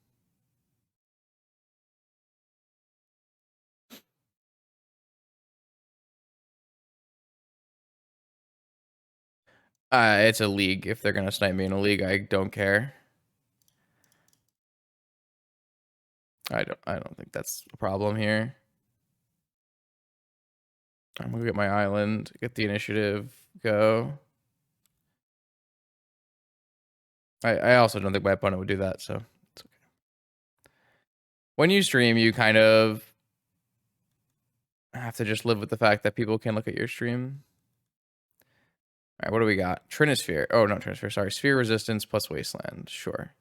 It's a league. If they're gonna snipe me in a league, I don't care. I don't think that's a problem here. I'm gonna get my island, get the initiative, go. I also don't think my opponent would do that, so it's okay. When you stream, you kind of have to just live with the fact that people can look at your stream. All right, what do we got? Trinisphere. Oh, not Trinisphere. Sorry, Sphere Resistance plus Wasteland. Sure.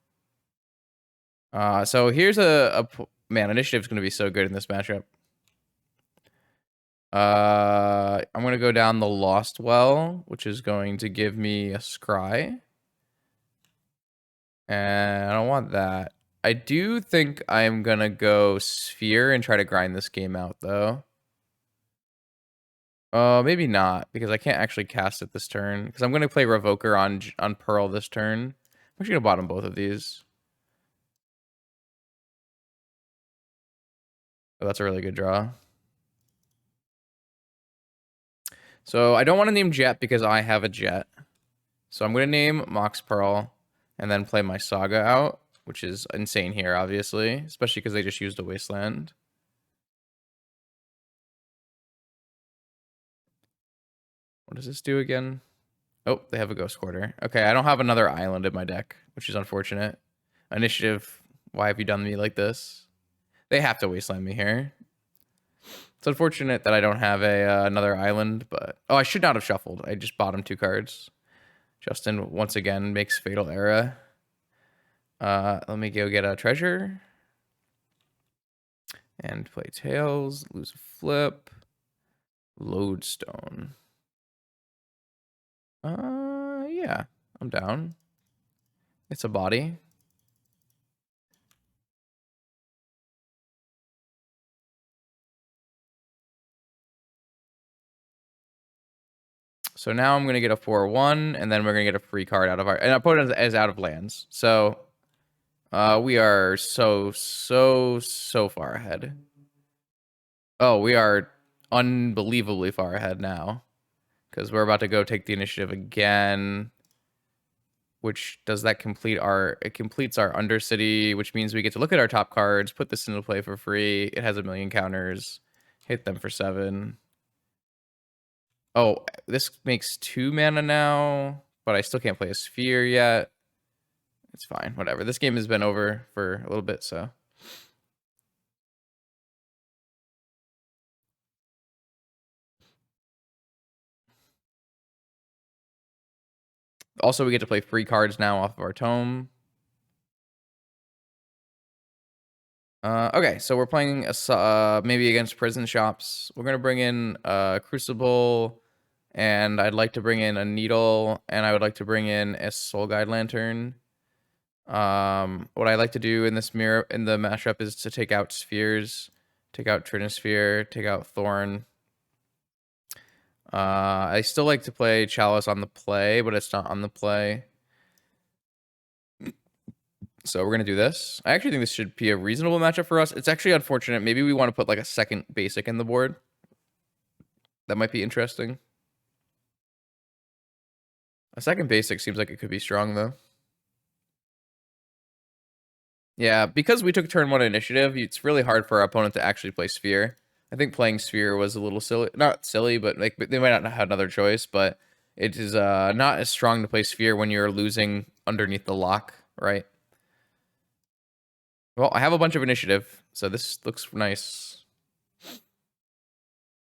So here's a man. Initiative's going to be so good in this matchup. I'm going to go down the Lost Well, which is going to give me a Scry. And I don't want that. I do think I'm going to go Sphere and try to grind this game out, though. Maybe not, because I can't actually cast it this turn. Because I'm going to play Revoker on Pearl this turn. I'm actually going to bottom both of these. Oh, that's a really good draw. So I don't want to name Jet because I have a Jet. So I'm going to name Mox Pearl. and then play my Saga out, which is insane here, obviously, especially because they just used a Wasteland. What does this do again? Oh, they have a Ghost Quarter. Okay, I don't have another island in my deck, which is unfortunate. Initiative, why have you done me like this? They have to Wasteland me here. It's unfortunate that I don't have another island, but... Oh, I should not have shuffled. I just bottomed 2 cards. Justin, once again, makes Fatal Era. Let me go get a treasure. And play Tails, lose a flip. Lodestone. Yeah, I'm down. It's a body. So now I'm going to get a 4/1, and then we're going to get a free card out of our... And our opponent is out of lands. So we are so far ahead. Oh, we are unbelievably far ahead now. Because we're about to go take the initiative again. Which, does that complete our... It completes our Undercity, which means we get to look at our top cards, put this into play for free. It has 1,000,000 counters. Hit them for 7. Oh, this makes 2 mana now, but I still can't play a sphere yet. It's fine, whatever. This game has been over for a little bit, so. Also, we get to play free cards now off of our tome. Okay, so we're playing maybe against Prison Shops. We're going to bring in Crucible, and I'd like to bring in a Needle, and I would like to bring in a Soul Guide Lantern. What I like to do in this mirror in the mashup is to take out spheres, take out Trinisphere, take out Thorn. I still like to play Chalice on the play, but it's not on the play. So we're gonna do this. I actually think this should be a reasonable matchup for us. It's actually unfortunate. Maybe we want to put like a second basic in the board. That might be interesting. A second basic seems like it could be strong though. Yeah, because we took turn 1 initiative, it's really hard for our opponent to actually play Sphere. I think playing Sphere was a little silly. Not silly, but like they might not have another choice, but it is not as strong to play Sphere when you're losing underneath the lock, right? Well, I have a bunch of initiative, so this looks nice.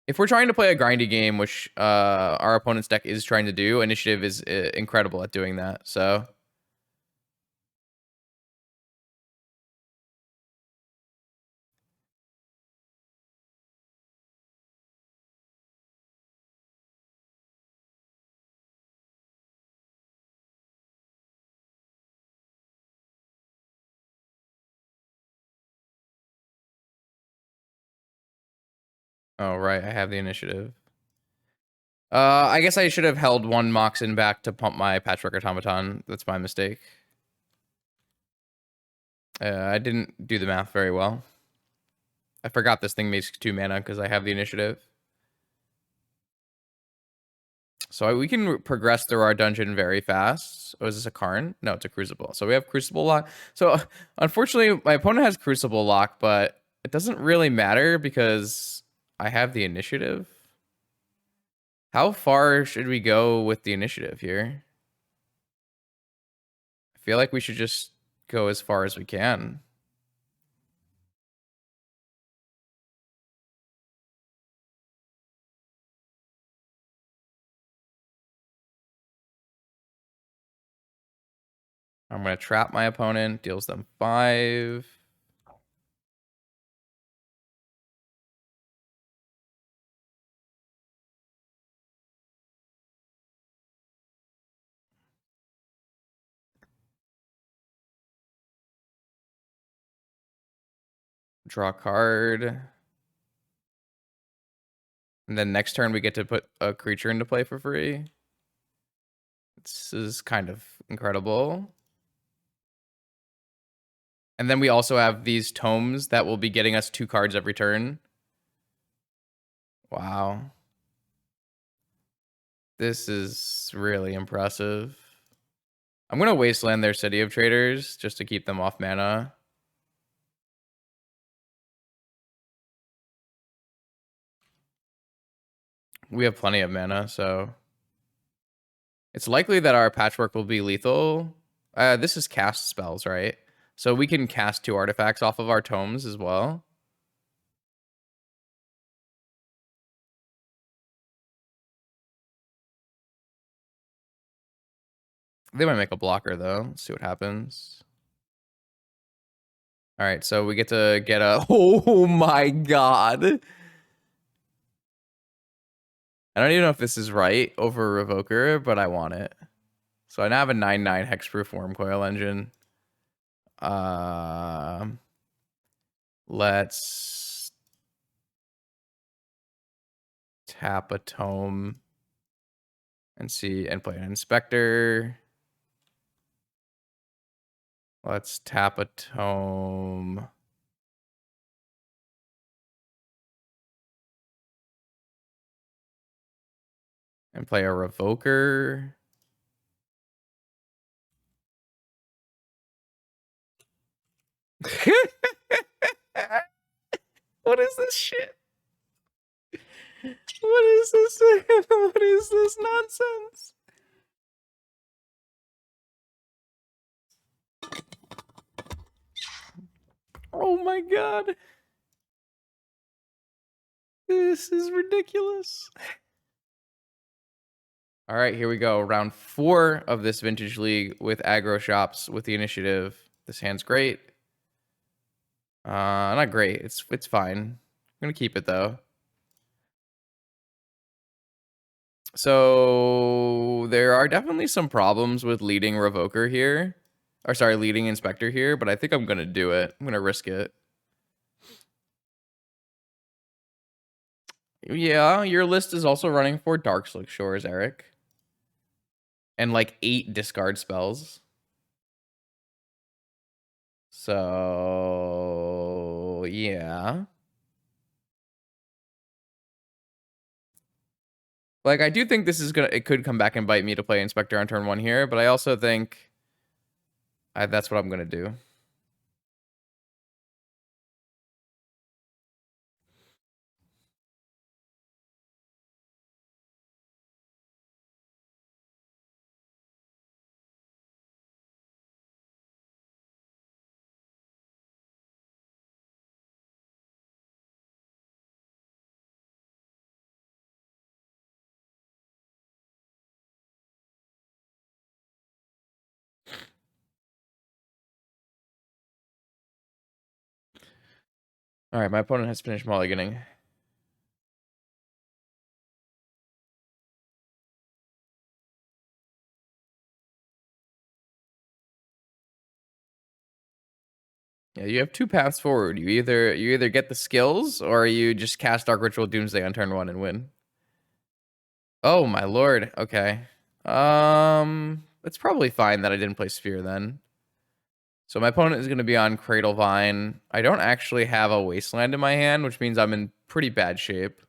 If we're trying to play a grindy game, which our opponent's deck is trying to do, initiative is incredible at doing that, so... Oh, right, I have the initiative. I guess I should have held 1 Moxen back to pump my Patchwork Automaton. That's my mistake. I didn't do the math very well. I forgot this thing makes 2 mana because I have the initiative. So we can progress through our dungeon very fast. Oh, is this a Karn? No, it's a Crucible. So we have Crucible Lock. So unfortunately, my opponent has Crucible Lock, but it doesn't really matter because I have the initiative. How far should we go with the initiative here? I feel like we should just go as far as we can. I'm going to trap my opponent, deals them 5. Draw a card. And then next turn we get to put a creature into play for free. This is kind of incredible. And then we also have these tomes that will be getting us 2 cards every turn. Wow. This is really impressive. I'm going to wasteland their City of Traders just to keep them off mana. We have plenty of mana, so it's likely that our Patchwork will be lethal. This is cast spells, right? So we can cast 2 artifacts off of our tomes as well. They might make a blocker, though. Let's see what happens. All right, so we get to get a... Oh, my God. I don't even know if this is right over Revoker, but I want it. So I now have a 9/9 hexproof Worm Coil engine. Let's tap a tome and see and play an inspector. Let's tap a tome. And play a revoker. What is this shit? What is this? What is this nonsense? Oh my God. This is ridiculous. All right, here we go. Round 4 of this Vintage League with aggro shops with the initiative. This hand's great. Not great. It's fine. I'm gonna keep it though. So there are definitely some problems with leading Revoker here. Or sorry, leading Inspector here, but I think I'm gonna do it. I'm gonna risk it. Yeah, your list is also running for Darkslick Shores, Eric. And like 8 discard spells. So yeah. Like, I do think this is it could come back and bite me to play Inspector on turn 1 here, but I also think that's what I'm gonna do. All right, my opponent has finished mulliganing. Yeah, you have 2 paths forward. You either get the skills or you just cast Dark Ritual Doomsday on turn 1 and win. Oh my lord. Okay. It's probably fine that I didn't play Sphere then. So my opponent is going to be on Cradle Vine. I don't actually have a Wasteland in my hand, which means I'm in pretty bad shape.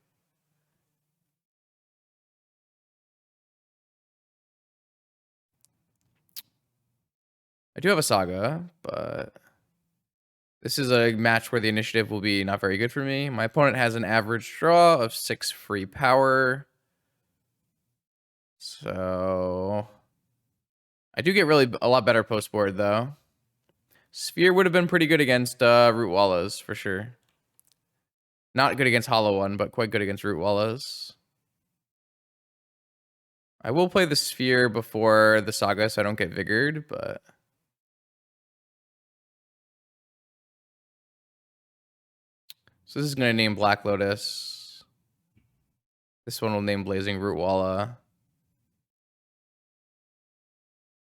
I do have a Saga, but this is a match where the initiative will be not very good for me. My opponent has an average draw of 6 free power. So I do get a lot better post board though. Sphere would have been pretty good against Root Wallas for sure. Not good against Hollow One, but quite good against Root Wallas. I will play the Sphere before the Saga so I don't get Vigored, but... So this is going to name Black Lotus. This one will name Blazing Root Walla.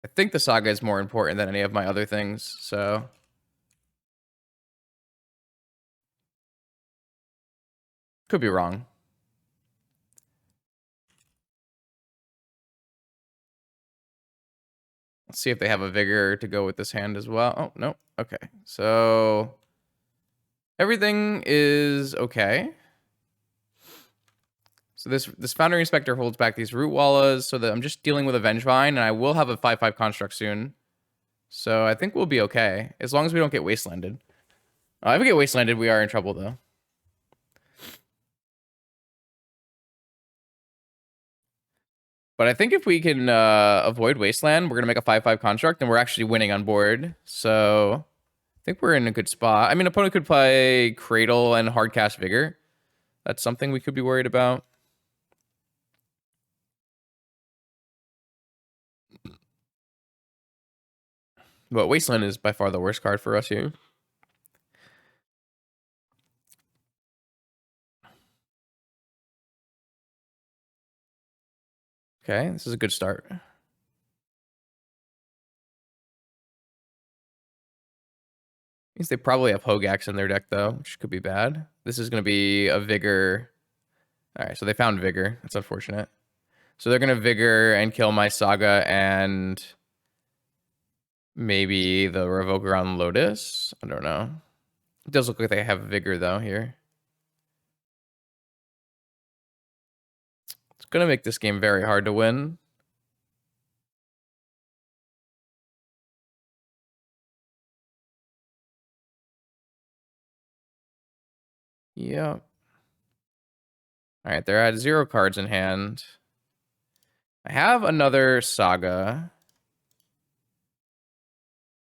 I think the Saga is more important than any of my other things, so... Could be wrong. Let's see if they have a Vigor to go with this hand as well. Oh, no. Okay. So everything is okay. So this Foundry Inspector holds back these Root Wallas so that I'm just dealing with a Vengevine, and I will have a 5/5 construct soon. So I think we'll be okay, as long as we don't get Wastelanded. If we get Wastelanded, we are in trouble, though. But I think if we can avoid Wasteland, we're going to make a 5/5 construct, and we're actually winning on board. So I think we're in a good spot. I mean, opponent could play Cradle and Hardcast Vigor. That's something we could be worried about. But Wasteland is by far the worst card for us here. Okay, this is a good start. Means they probably have Hogaaks in their deck, though, which could be bad. This is going to be a Vigor. All right, so they found Vigor. That's unfortunate. So they're going to Vigor and kill my Saga and maybe the Revoker on Lotus. I don't know. It does look like they have Vigor, though, here. It's going to make this game very hard to win. Yeah. All right, they're at 0 cards in hand. I have another Saga.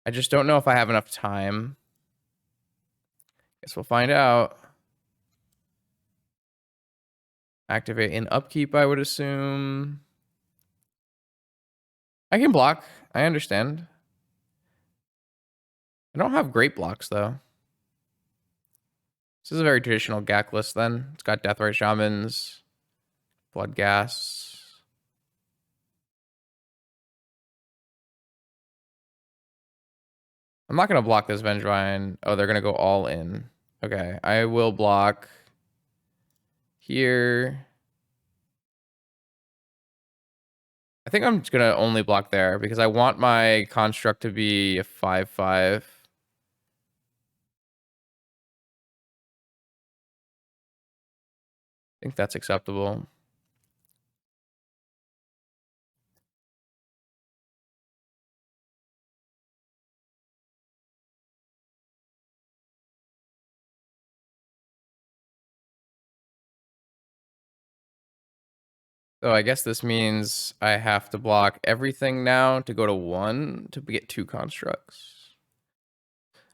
I just don't know if I have enough time. Guess we'll find out. Activate in upkeep, I would assume. I can block. I understand. I don't have great blocks, though. This is a very traditional GAC list, then. It's got Deathrite Shamans, Blood Gas. I'm not going to block this Vengevine. Oh, they're going to go all in. Okay, I will block here. I think I'm just going to only block there because I want my construct to be a 5/5. I think that's acceptable. So I guess this means I have to block everything now to go to 1 to get 2 constructs.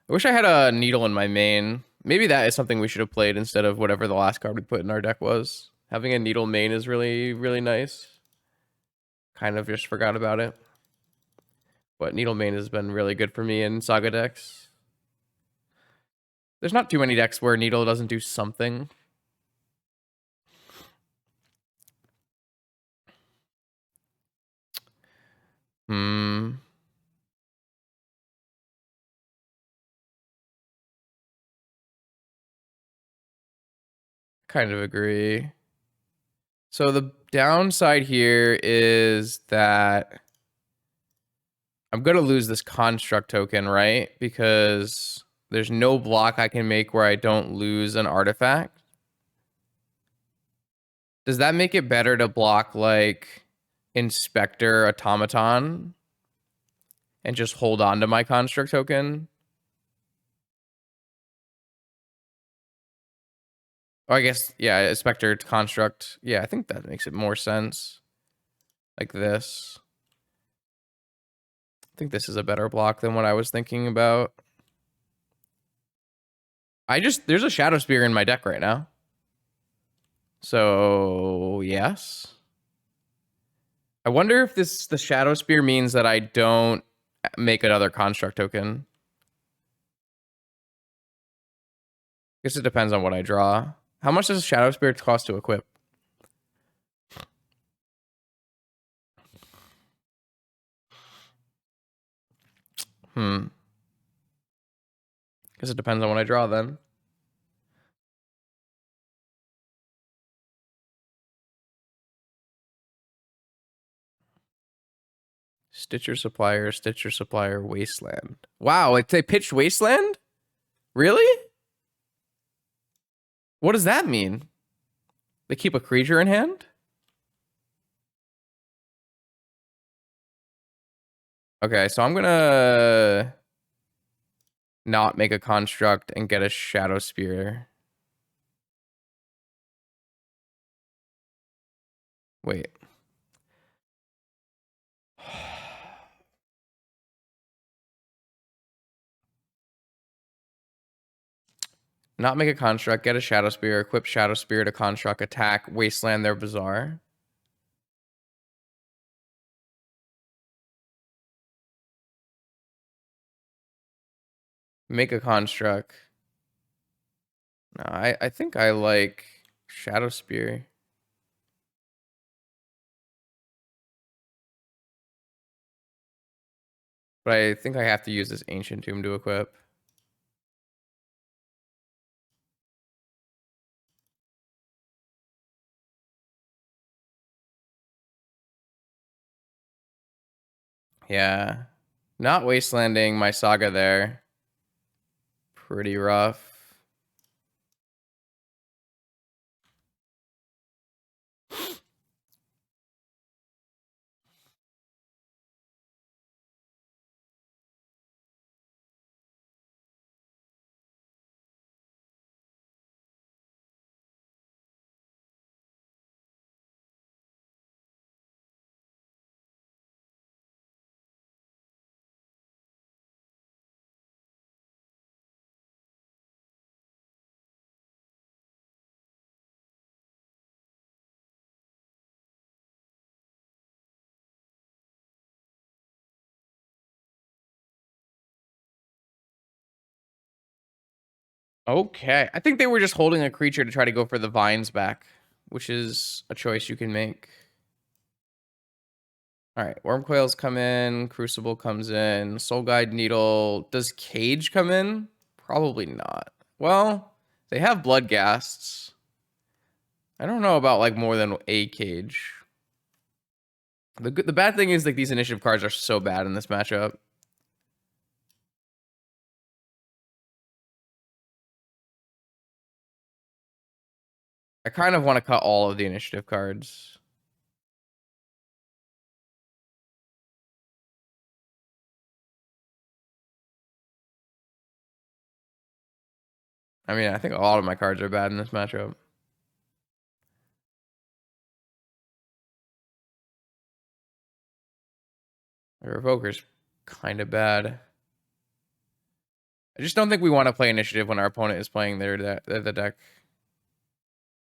I wish I had a Needle in my main. Maybe that is something we should have played instead of whatever the last card we put in our deck was. Having a Needle main is really, really nice. Kind of just forgot about it. But Needle main has been really good for me in Saga decks. There's not too many decks where Needle doesn't do something. Kind of agree. So the downside here is that I'm going to lose this construct token, right? Because there's no block I can make where I don't lose an artifact. Does that make it better to block like Inspector Automaton and just hold on to my construct token? Oh, I guess, yeah, Inspector Construct. Yeah, I think that makes it more sense. Like this. I think this is a better block than what I was thinking about. There's a Shadow Spear in my deck right now. So, yes. I wonder if the Shadow Spear means that I don't make another construct token. I guess it depends on what I draw. How much does a Shadow Spear cost to equip? Guess it depends on what I draw then. Stitcher Supplier, Wasteland. Wow, like they pitched Wasteland? Really? What does that mean? They keep a creature in hand? Okay, so I'm gonna not make a construct and get a Shadow Spear. Wait. Not make a construct, get a Shadow Spear, equip Shadow Spear to construct, attack, wasteland their bazaar. Make a construct. No, I think I like Shadow Spear. But I think I have to use this Ancient Tomb to equip. Yeah. Not wastelanding my Saga there. Pretty rough. Okay. I think they were just holding a creature to try to go for the vines back, which is a choice you can make. All right. Wormcoils come in. Crucible comes in. Soul Guide Needle. Does Cage come in? Probably not. Well, they have Bloodghasts. I don't know about like more than a Cage. The bad thing is like these initiative cards are so bad in this matchup. I kind of want to cut all of the initiative cards. I mean, I think a lot of my cards are bad in this matchup. The Revoker's kind of bad. I just don't think we want to play initiative when our opponent is playing the deck.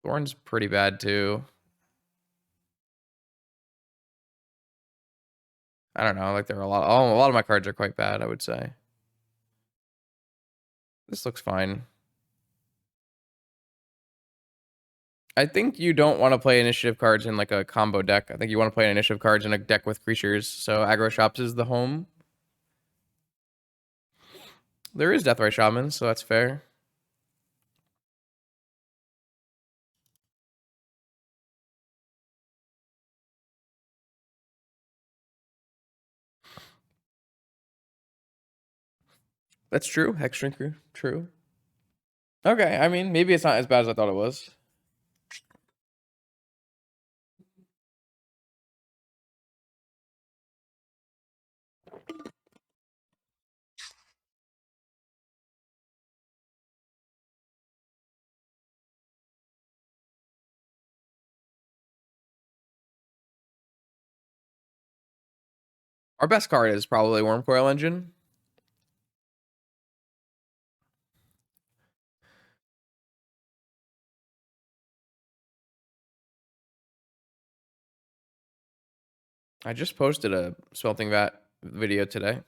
Thorn's pretty bad too. I don't know. Like there are a lot of my cards are quite bad, I would say. This looks fine. I think you don't want to play initiative cards in like a combo deck. I think you want to play initiative cards in a deck with creatures. So Aggro Shops is the home. There is Deathray Shaman, so that's fair. That's true. Hex Drinker. True. Okay, I mean, maybe it's not as bad as I thought it was. Our best card is probably Wormcoil Engine. I just posted a Smelting Vat video today.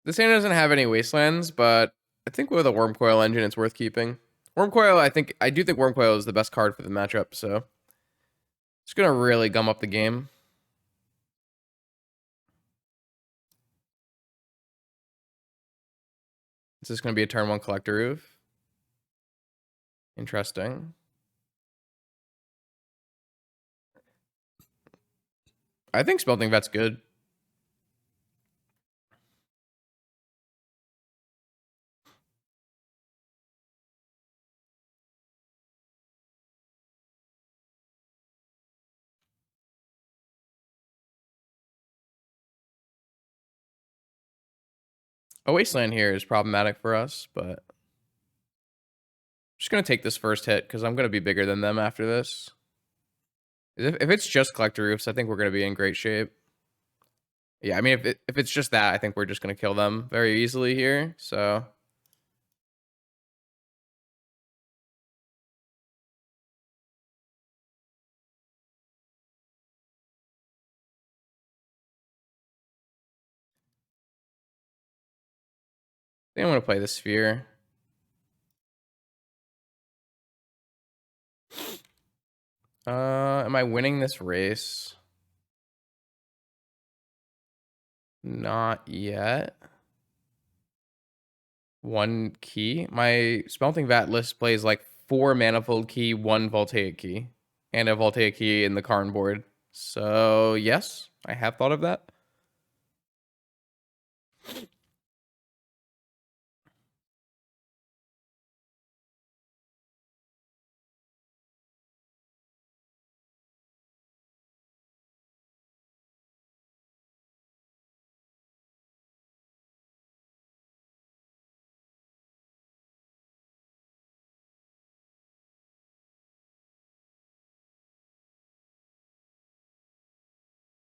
This hand doesn't have any wastelands, but I think with a Wormcoil Engine, it's worth keeping. Wormcoil, I do think Wormcoil is the best card for the matchup, so it's gonna really gum up the game. Is this gonna be a turn one Collector Roof? Interesting. I think Smelting Vet's good. A Wasteland here is problematic for us, but I'm just going to take this first hit because I'm going to be bigger than them after this. If it's just Collector Roofs, I think we're going to be in great shape. Yeah, I mean, if it's just that, I think we're just going to kill them very easily here, so... I think I'm going to play the Sphere. Am I winning this race? Not yet. One key. My Smelting Vat list plays like 4 Manifold Key, 1 Voltaic Key, and a Voltaic Key in the Karn board. So, yes, I have thought of that.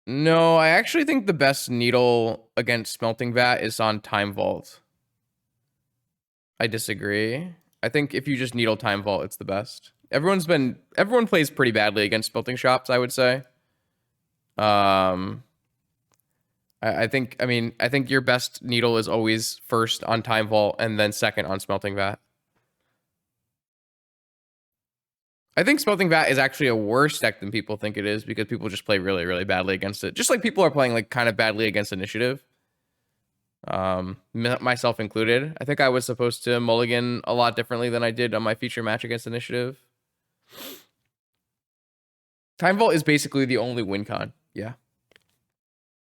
No, I actually think the best needle against Smelting Vat is on Time Vault. I disagree. I think if you just needle Time Vault, it's the best. Everyone plays pretty badly against Smelting Shops, I would say. I think your best needle is always first on Time Vault and then second on Smelting Vat. I think Smelting Vat is actually a worse deck than people think it is because people just play really, really badly against it. Just like people are playing like kind of badly against Initiative. Myself included. I think I was supposed to mulligan a lot differently than I did on my feature match against Initiative. Time Vault is basically the only win con. Yeah.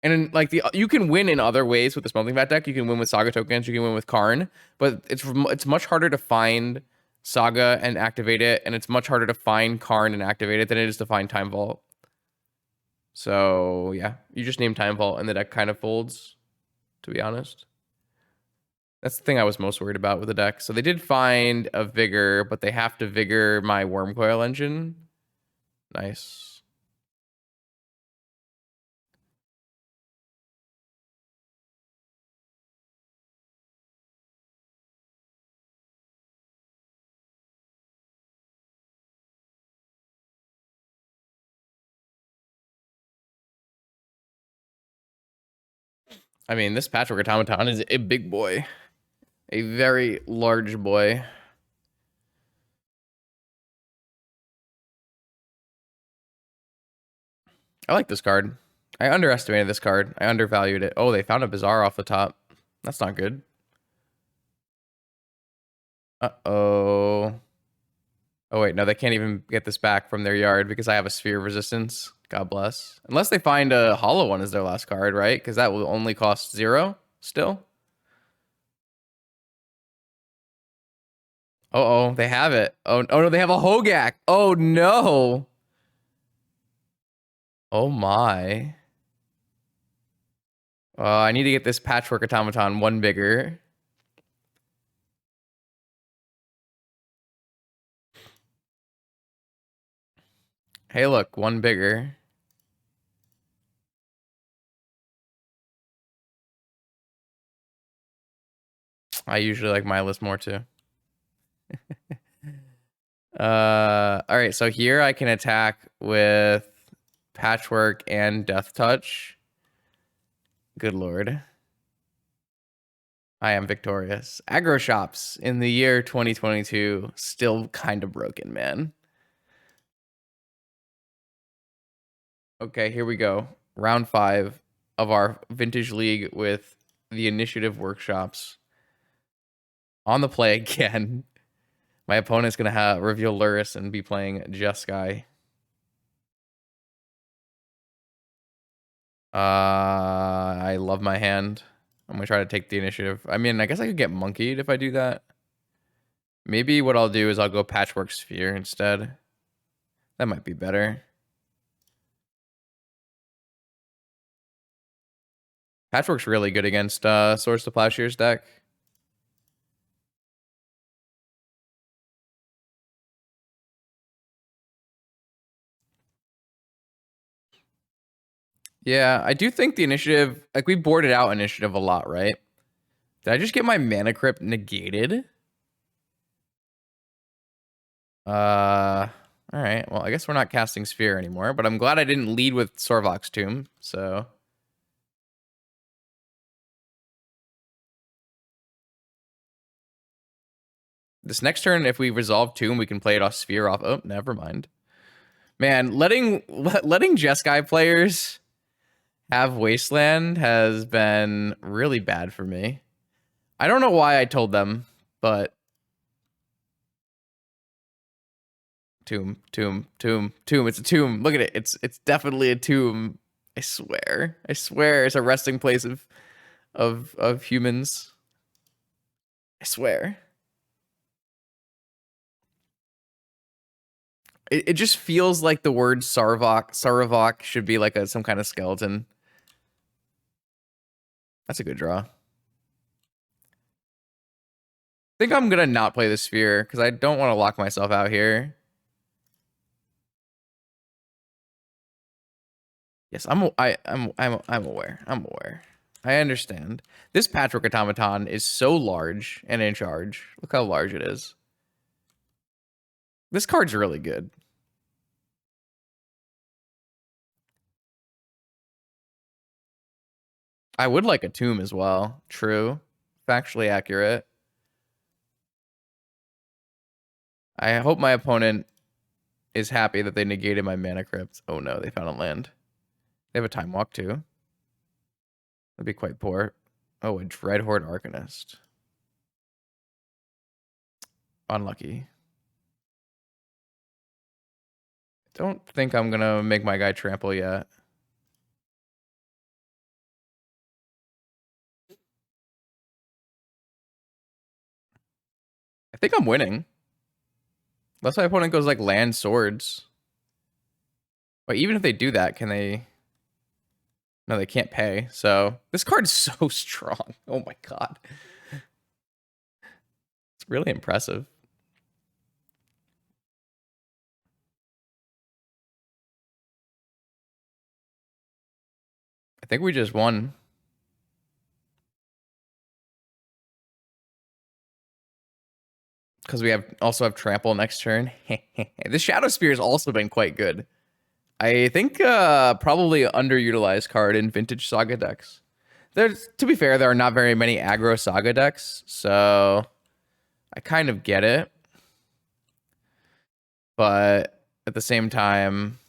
And in, like you can win in other ways with the Smelting Vat deck. You can win with Saga tokens. You can win with Karn, but it's much harder to find Saga and activate it, and it's much harder to find Karn and activate it than it is to find Time Vault. So yeah, you just name Time Vault, and the deck kind of folds. To be honest, that's the thing I was most worried about with the deck. So they did find a Vigor, but they have to Vigor my Wormcoil engine. Nice. I mean, this Patchwork Automaton is a big boy. A very large boy. I like this card. I underestimated this card. I undervalued it. Oh, they found a Bizarre off the top. That's not good. Uh-oh. Oh, wait. No, they can't even get this back from their yard because I have a Sphere of Resistance. God bless. Unless they find a Hollow One as their last card, right? Because that will only cost 0 still. Uh-oh. They have it. Oh, no. They have a Hogaak. Oh, no. Oh, my. I need to get this Patchwork Automaton 1 bigger. Hey, look, 1 bigger. I usually like my list more too. All right, so here I can attack with Patchwork and Death Touch. Good lord. I am victorious. Aggro shops in the year 2022 still kind of broken, man. Okay, here we go. Round 5 of our Vintage League with the Initiative Workshops. On the play again. My opponent's going to reveal Luris and be playing Jeskai. I love my hand. I'm gonna try to take the initiative. I mean, I guess I could get monkeyed if I do that. Maybe what I'll do is I'll go Patchwork Sphere instead. That might be better. Patchwork's really good against Swords to Plowshares deck. Yeah, I do think the initiative, like we boarded out initiative a lot, right? Did I just get my Mana Crypt negated? All right. Well, I guess we're not casting Sphere anymore, but I'm glad I didn't lead with Sorvok's Tomb, so. This next turn, if we resolve Tomb, we can play it off Sphere off. Oh, never mind. Man, letting Jeskai players have Wasteland has been really bad for me. I don't know why I told them, but tomb. It's a tomb. Look at it. It's definitely a tomb. I swear. I swear it's a resting place of humans. I swear. It just feels like the word Saravok should be like some kind of skeleton. That's a good draw. I think I'm gonna not play the Sphere because I don't want to lock myself out here. Yes, I'm aware. I'm aware. I understand. This Patchwork Automaton is so large and in charge. Look how large it is. This card's really good. I would like a tomb as well. True. Factually accurate. I hope my opponent is happy that they negated my Mana Crypt. Oh no, they found a land. They have a Time Walk too. That'd be quite poor. Oh, a Dreadhorde Arcanist. Unlucky. Don't think I'm gonna make my guy trample yet. I think I'm winning. Unless my opponent goes like land swords. But even if they do that, can they? No, they can't pay. So this card's so strong. Oh my god. It's really impressive. I think we just won. Because we also have trample next turn. The Shadow Spear has also been quite good. I think probably underutilized card in vintage Saga decks. To be fair, there are not very many aggro Saga decks, so I kind of get it. But at the same time,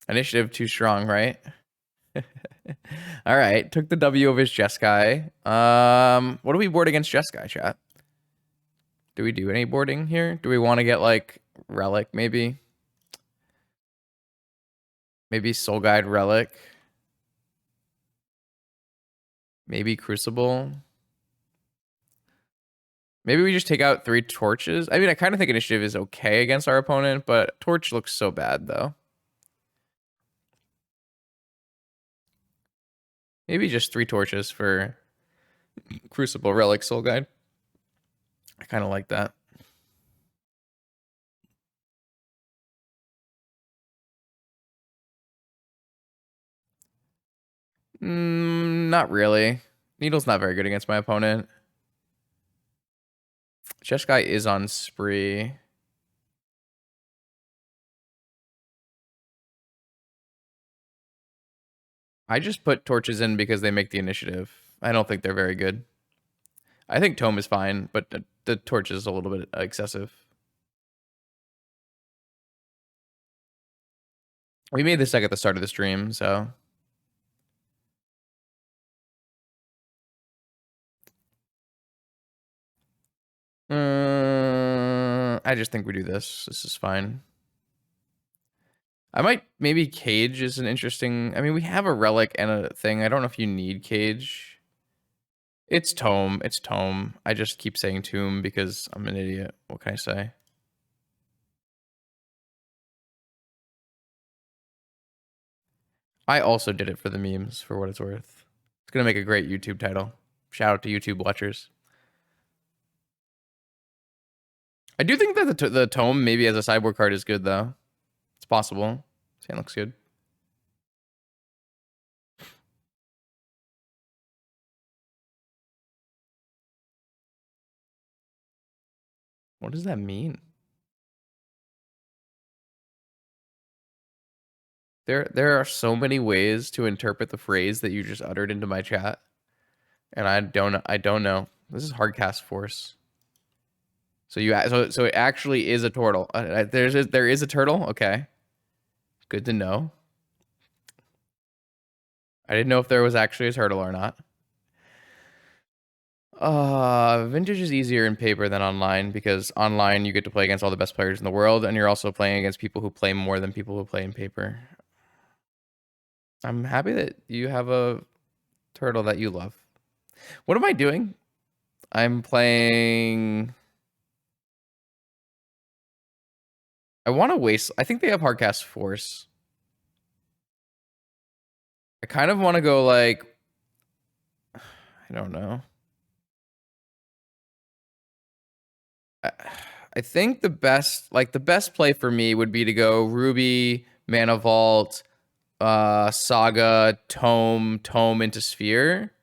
initiative too strong, right? All right, took the W of his Jeskai. What do we board against Jeskai, chat? Do we do any boarding here? Do we want to get like Relic, maybe? Maybe Soul Guide Relic. Maybe Crucible. Maybe we just take out 3 torches. I mean, I kind of think initiative is okay against our opponent, but torch looks so bad, though. Maybe just 3 torches for Crucible, Relic, Soul Guide. I kind of like that. Not really. Needle's not very good against my opponent. Jeskai is on spree. I just put torches in because they make the initiative. I don't think they're very good. I think Tome is fine, but the torch is a little bit excessive. We made this deck at the start of the stream, so I just think we do this. This is fine. I might, maybe Cage is an interesting, I mean, we have a relic and a thing. I don't know if you need Cage. It's Tome. It's Tome. I just keep saying Tomb because I'm an idiot. What can I say? I also did it for the memes, for what it's worth. It's going to make a great YouTube title. Shout out to YouTube watchers. I do think that the Tome, maybe as a sideboard card, is good, though. It's possible. This hand looks good. What does that mean? There are so many ways to interpret the phrase that you just uttered into my chat, and I don't know. This is Hardcast Force. So so it actually is a turtle. There is a turtle. Okay, good to know. I didn't know if there was actually a turtle or not. Vintage is easier in paper than online because online you get to play against all the best players in the world, and you're also playing against people who play more than people who play in paper. I'm happy that you have a turtle that you love. What am I doing? I'm playing. I want to waste. I think they have Hardcast Force. I kind of want to go like. I don't know. I think the best play for me would be to go Ruby, Mana Vault, Saga, Tome into Sphere.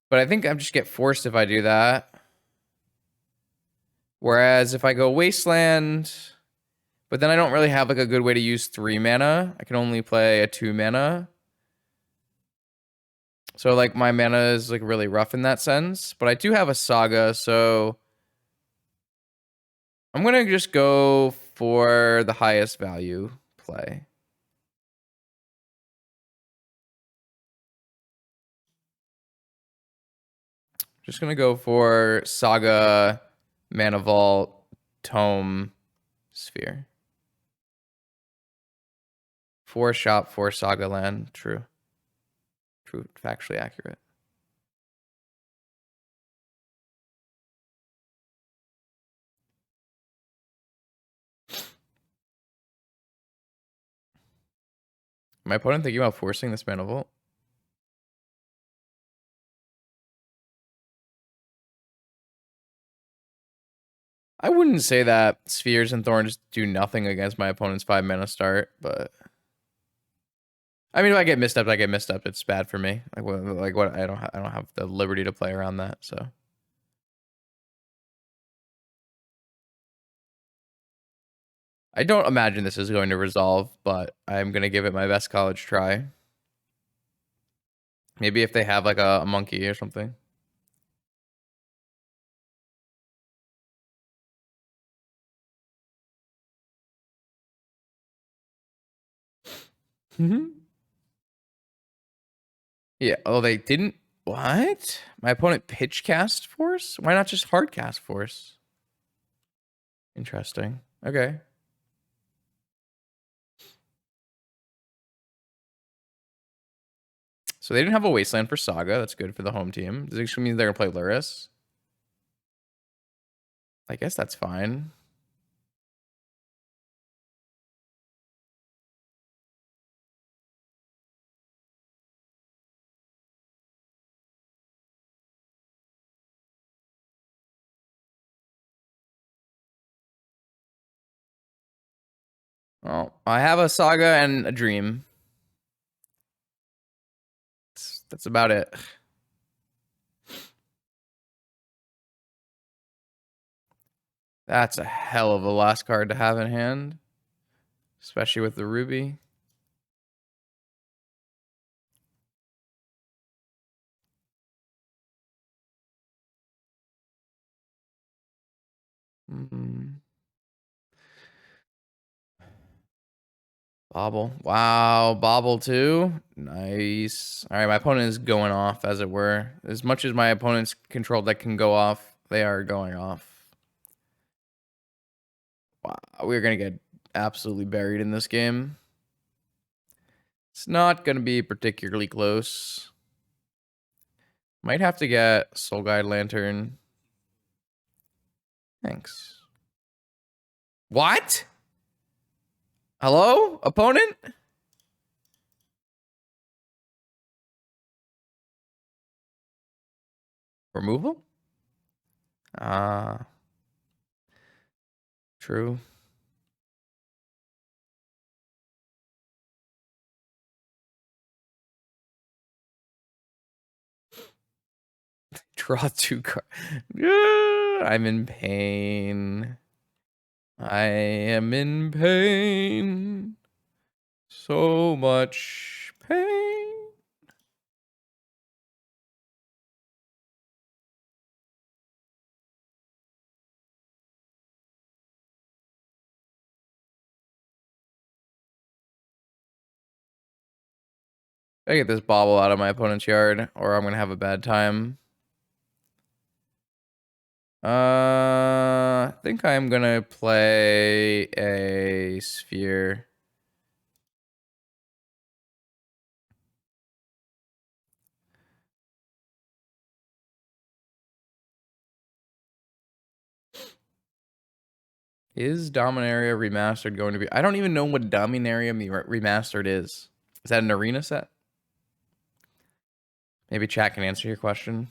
But I think I just get forced if I do that. Whereas if I go Wasteland, but then I don't really have like a good way to use 3 mana. I can only play a 2 mana. So like my mana is like really rough in that sense. But I do have a Saga, so I'm gonna just go for the highest value play. Just gonna go for Saga, Mana Vault, Tome, Sphere. 4 shop, 4 Saga land. True. True, factually accurate. My opponent thinking about forcing this Mana Vault? I wouldn't say that Spheres and Thorns do nothing against my opponent's 5 mana start, but I mean, if I get misstepped, I get misstepped. It's bad for me. Like what? I don't have the liberty to play around that. So I don't imagine this is going to resolve, but I'm gonna give it my best college try. Maybe if they have like a monkey or something. Yeah. Oh, they didn't. What? My opponent pitch cast Force? Why not just hard cast Force? Interesting. Okay. So they didn't have a Wasteland for Saga. That's good for the home team. Does it mean they're gonna play Luris? I guess that's fine. Oh, I have a Saga and a Dream. That's about it. That's a hell of a last card to have in hand, especially with the Ruby. Bobble. Wow, Bobble too. Nice. All right, my opponent is going off, as it were. As much as my opponent's control deck can go off, They are going off. Wow, we're going to get absolutely buried in this game. It's not going to be particularly close. Might have to get Soul Guide Lantern. Thanks. What? Hello, opponent? Removal? True. Draw 2 cards. I'm in pain. I am in pain. So much pain. I get this bobble out of my opponent's yard, or I'm gonna have a bad time. I think I'm gonna play a sphere. Is Dominaria Remastered going to be... I don't even know what Dominaria Remastered is. Is that an arena set? Maybe chat can answer your question.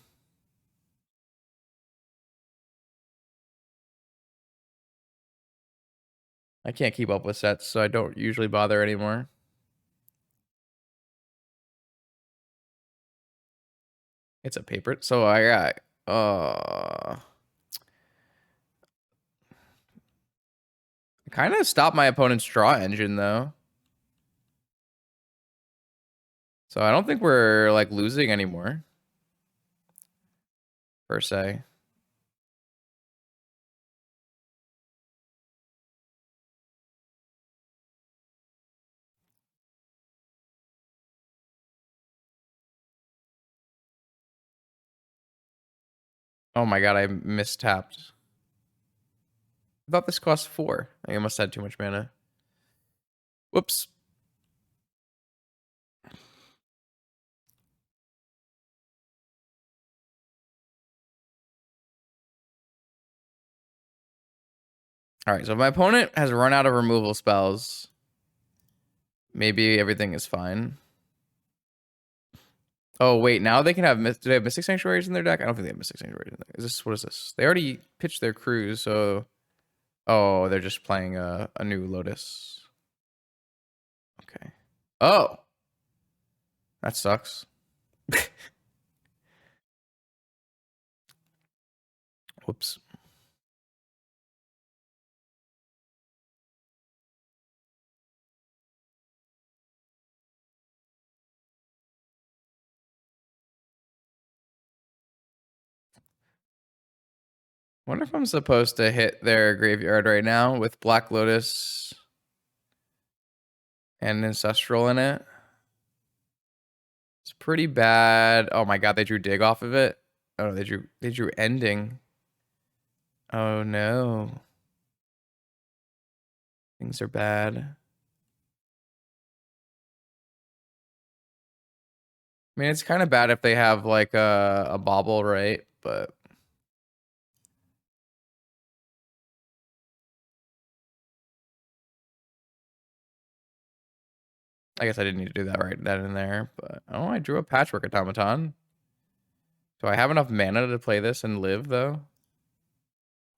I can't keep up with sets, so I don't usually bother anymore. It's a paper. So I got... I kind of stopped my opponent's draw engine, though. So I don't think we're, like, losing anymore. Per se. Oh my god, I mistapped. I thought this cost 4. I must have had too much mana. Whoops. Alright, so if my opponent has run out of removal spells, maybe everything is fine. Oh, wait, now they can have... Do they have Mystic Sanctuaries in their deck? I don't think they have Mystic Sanctuaries in there. What is this? They already pitched their cruise, so... Oh, they're just playing a new Lotus. Okay. Oh! That sucks. Whoops. Wonder if I'm supposed to hit their graveyard right now with Black Lotus and Ancestral in it. It's pretty bad. Oh my god, they drew Dig off of it. Oh, they drew Ending. Oh no. Things are bad. I mean, it's kind of bad if they have like a bobble, right? But I guess I didn't need to do that right then and there. But oh, I drew a Patchwork Automaton. Do I have enough mana to play this and live though?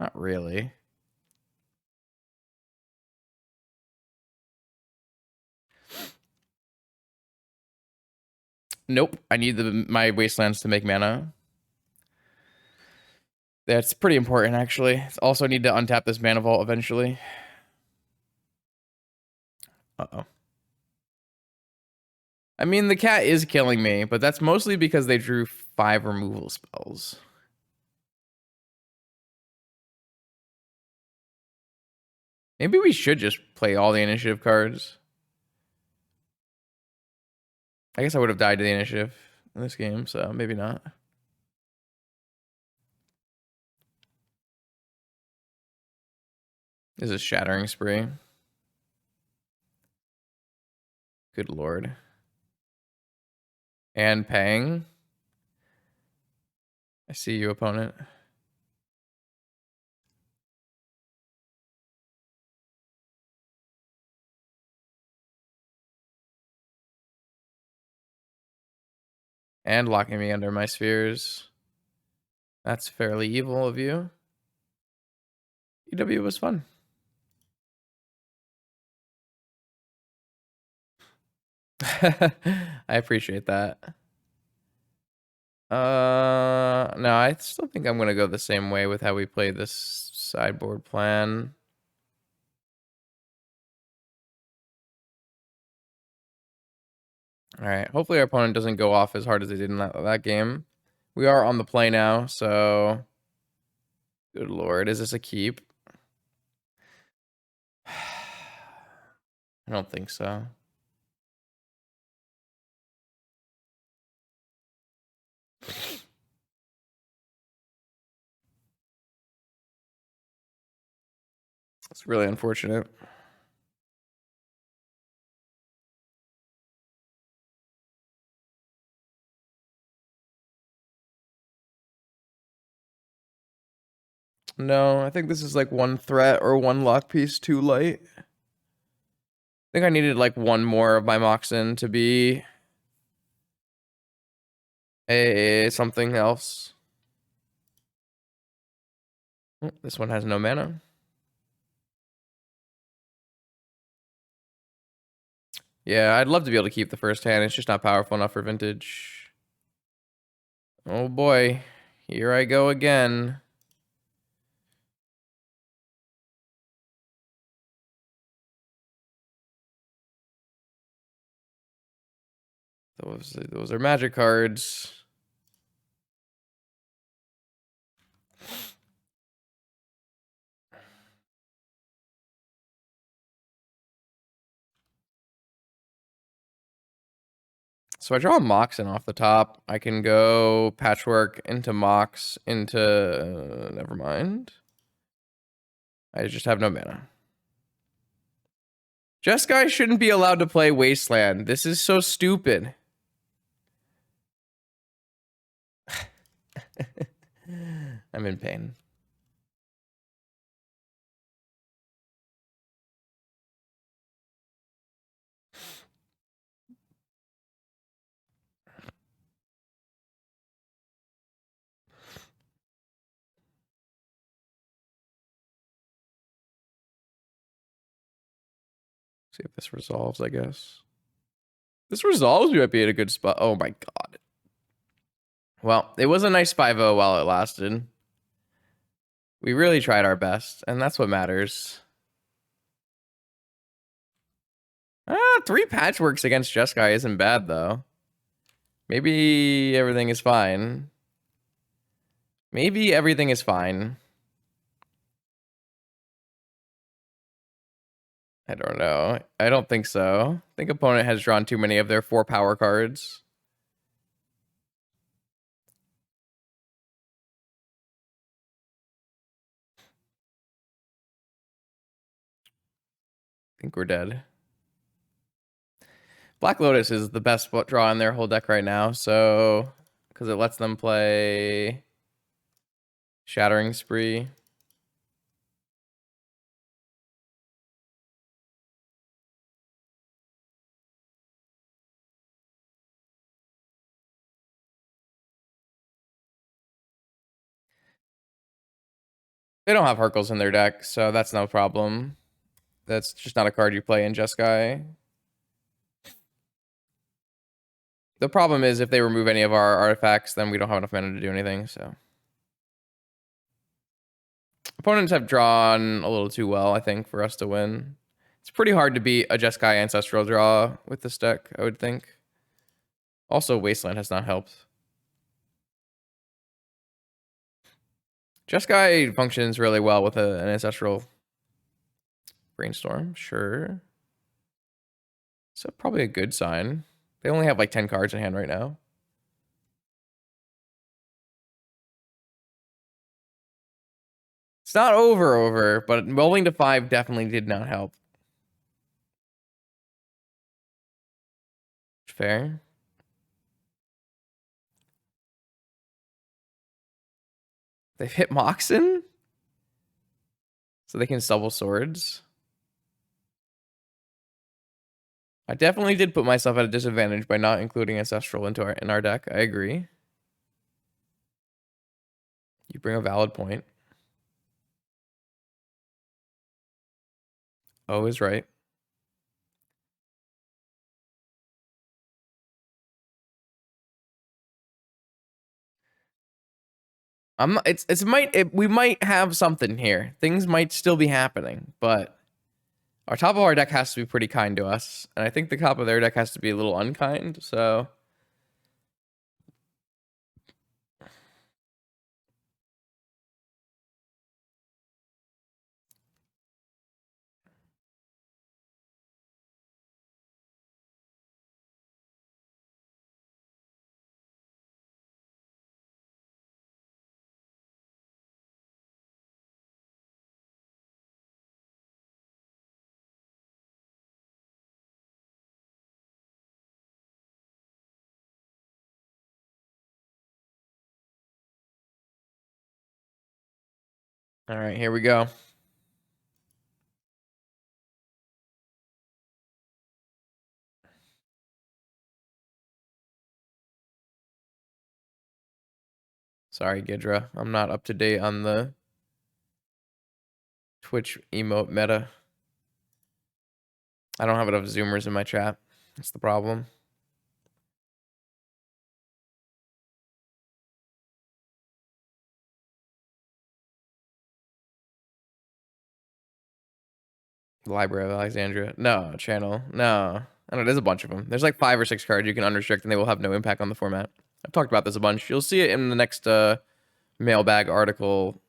Not really. Nope. I need my Wastelands to make mana. That's pretty important, actually. Also need to untap this Mana Vault eventually. Uh-oh. I mean, the cat is killing me, but that's mostly because they drew 5 removal spells. Maybe we should just play all the initiative cards. I guess I would have died to the initiative in this game, so maybe not. This is Shattering Spree. Good lord. And Pang. I see you, opponent. And locking me under my spheres. That's fairly evil of you. EW was fun. I appreciate that. No, I still think I'm gonna go the same way with how we play this sideboard plan. All right. Hopefully our opponent doesn't go off as hard as they did in that game. We are on the play now, so good lord, is this a keep? I don't think so. It's really unfortunate. No, I think this is like one threat or one lock piece too light. I think I needed like one more of my Moxen to be something else. Oh, this one has no mana. Yeah, I'd love to be able to keep the first hand. It's just not powerful enough for vintage. Oh boy, here I go again. Those are magic cards. So I draw a Moxen off the top. I can go Patchwork into Mox into... never mind. I just have no mana. Jeskai shouldn't be allowed to play Wasteland. This is so stupid. I'm in pain. See if this resolves, I guess. This resolves, we might be at a good spot. Oh my god. Well, it was a nice 5-0 while it lasted. We really tried our best, and that's what matters. 3 Patchworks against Jeskai isn't bad, though. Maybe everything is fine. Maybe everything is fine. I don't know. I don't think so. I think opponent has drawn too many of their 4 power cards. I think we're dead. Black Lotus is the best draw in their whole deck right now, so... because it lets them play... Shattering Spree. They don't have Hercules in their deck, so that's no problem. That's just not a card you play in Jeskai. The problem is if they remove any of our artifacts, then we don't have enough mana to do anything, so... Opponents have drawn a little too well, I think, for us to win. It's pretty hard to beat a Jeskai Ancestral draw with this deck, I would think. Also, Wasteland has not helped. Jeskai functions really well with an Ancestral Brainstorm, sure. So probably a good sign. They only have like 10 cards in hand right now. It's not over, but rolling to 5 definitely did not help. Fair. They've hit Moxen? So they can double swords. I definitely did put myself at a disadvantage by not including Ancestral in our deck. I agree. You bring a valid point. O is right. We might have something here. Things might still be happening, but our top of our deck has to be pretty kind to us, and I think the top of their deck has to be a little unkind. So all right, here we go. Sorry, Gidra. I'm not up to date on the Twitch emote meta. I don't have enough Zoomers in my chat. That's the problem. Library of Alexandria. No, channel. No. I know there's a bunch of them. There's like 5 or 6 cards you can unrestrict and they will have no impact on the format. I've talked about this a bunch. You'll see it in the next mailbag article,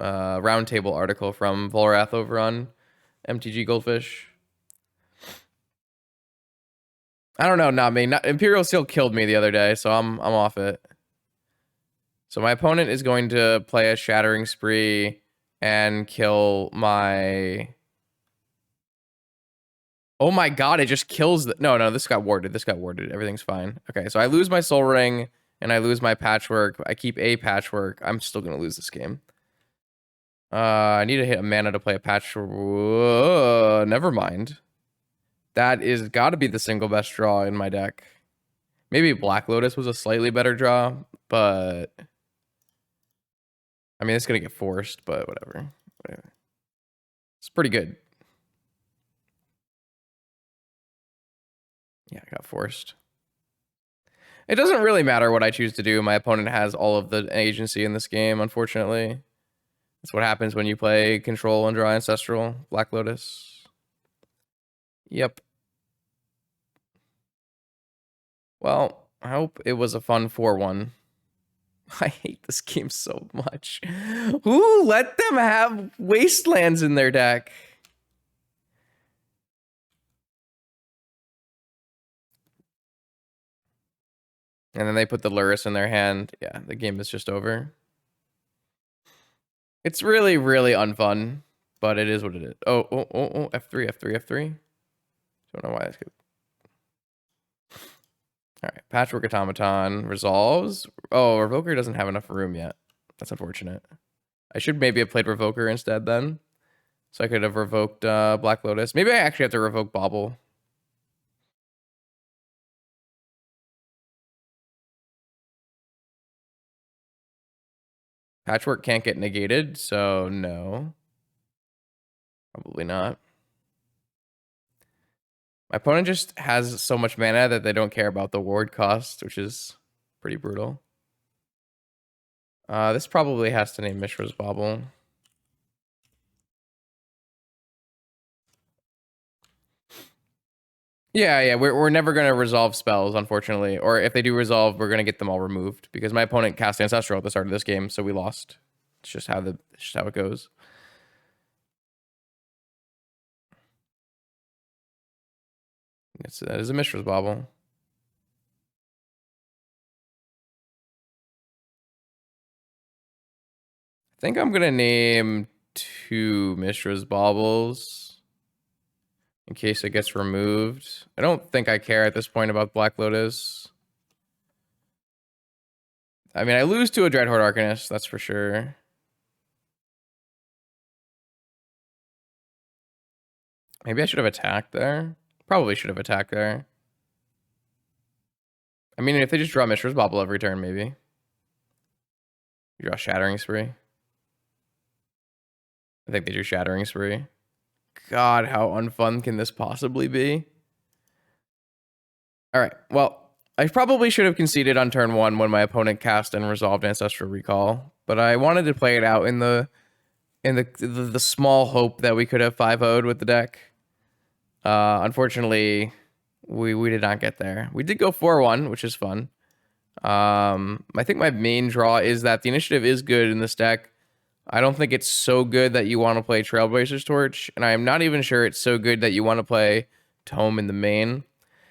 roundtable article from Volrath over on MTG Goldfish. I don't know, not me. Imperial Seal killed me the other day, so I'm off it. So my opponent is going to play a Shattering Spree and kill my... Oh my god, it just kills the... No, this got warded. This got warded. Everything's fine. Okay, so I lose my Soul Ring, and I lose my Patchwork. I keep a Patchwork. I'm still going to lose this game. I need to hit a mana to play a Patchwork. Never mind. That is got to be the single best draw in my deck. Maybe Black Lotus was a slightly better draw, but... I mean, it's going to get forced, but whatever. It's pretty good. Yeah, I got forced. It doesn't really matter what I choose to do. My opponent has all of the agency in this game, unfortunately. That's what happens when you play Control and draw Ancestral. Black Lotus. Yep. Well, I hope it was a fun 4-1. I hate this game so much. Who let them have Wastelands in their deck? And then they put the Lurrus in their hand. Yeah, the game is just over. It's really, really unfun, but it is what it is. Oh, F3, F3, F3. Don't know why that's good. All right, Patchwork Automaton resolves. Oh, Revoker doesn't have enough room yet. That's unfortunate. I should maybe have played Revoker instead then. So I could have revoked Black Lotus. Maybe I actually have to revoke Bauble. Patchwork can't get negated, so no. Probably not. My opponent just has so much mana that they don't care about the ward cost, which is pretty brutal. This probably has to name Mishra's Bauble. Yeah, we're never going to resolve spells, unfortunately. Or if they do resolve, we're going to get them all removed. Because my opponent cast Ancestral at the start of this game, so we lost. It's just how it goes. That is a Mishra's Bauble. I think I'm going to name 2 Mishra's Baubles in case it gets removed. I don't think I care at this point about Black Lotus. I mean, I lose to a Dreadhorde Arcanist, that's for sure. Maybe I should have attacked there. Probably should have attacked there. I mean, if they just draw Mishra's Bauble every turn, maybe. You draw Shattering Spree. I think they do Shattering Spree. God, how unfun can this possibly be? All right, well, I probably should have conceded on turn 1 when my opponent cast and resolved Ancestral Recall, but I wanted to play it out in the small hope that we could have 5-0'd with the deck. Unfortunately, we did not get there. We did go 4-1, which is fun. I think my main draw is that the initiative is good in this deck. I don't think it's so good that you want to play Trailblazer's Torch, and I am not even sure it's so good that you want to play Tome in the main.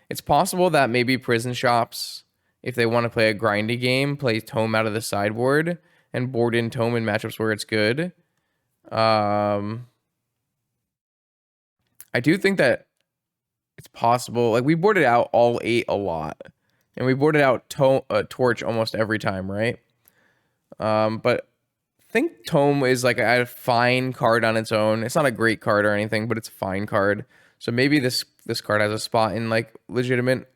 It's possible that maybe Prison Shops, if they want to play a grindy game, play Tome out of the sideboard and board in Tome in matchups where it's good. I do think that it's possible. Like, we boarded out all 8 a lot, and we boarded out Torch almost every time, right? But I think Tome is like a fine card on its own. It's not a great card or anything, but it's a fine card. So maybe this card has a spot in like legitimate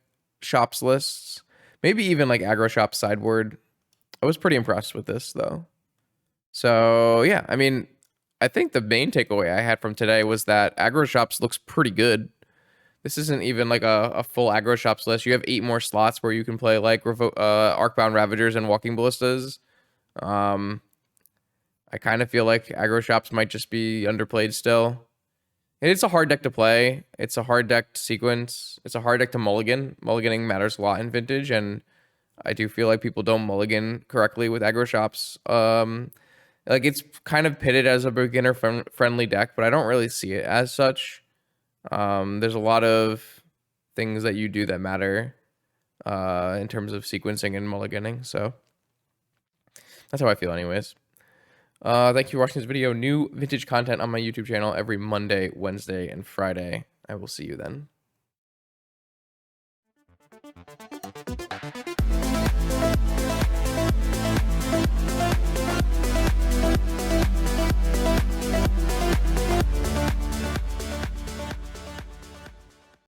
shops lists. Maybe even like aggro shop sideboard. I was pretty impressed with this though. So yeah, I mean, I think the main takeaway I had from today was that aggro shops looks pretty good. This isn't even like a full aggro shops list. You have 8 more slots where you can play like Arcbound Ravagers and Walking Ballistas. I kind of feel like aggro shops might just be underplayed still. It's a hard deck to play. It's a hard deck to sequence. It's a hard deck to mulligan. Mulliganing matters a lot in Vintage, and I do feel like people don't mulligan correctly with aggro shops. Like, it's kind of pitted as a beginner friendly deck, but I don't really see it as such. There's a lot of things that you do that matter in terms of sequencing and mulliganing. So that's how I feel anyways. Thank you for watching this video. New Vintage content on my YouTube channel every Monday, Wednesday, and Friday. I will see you then.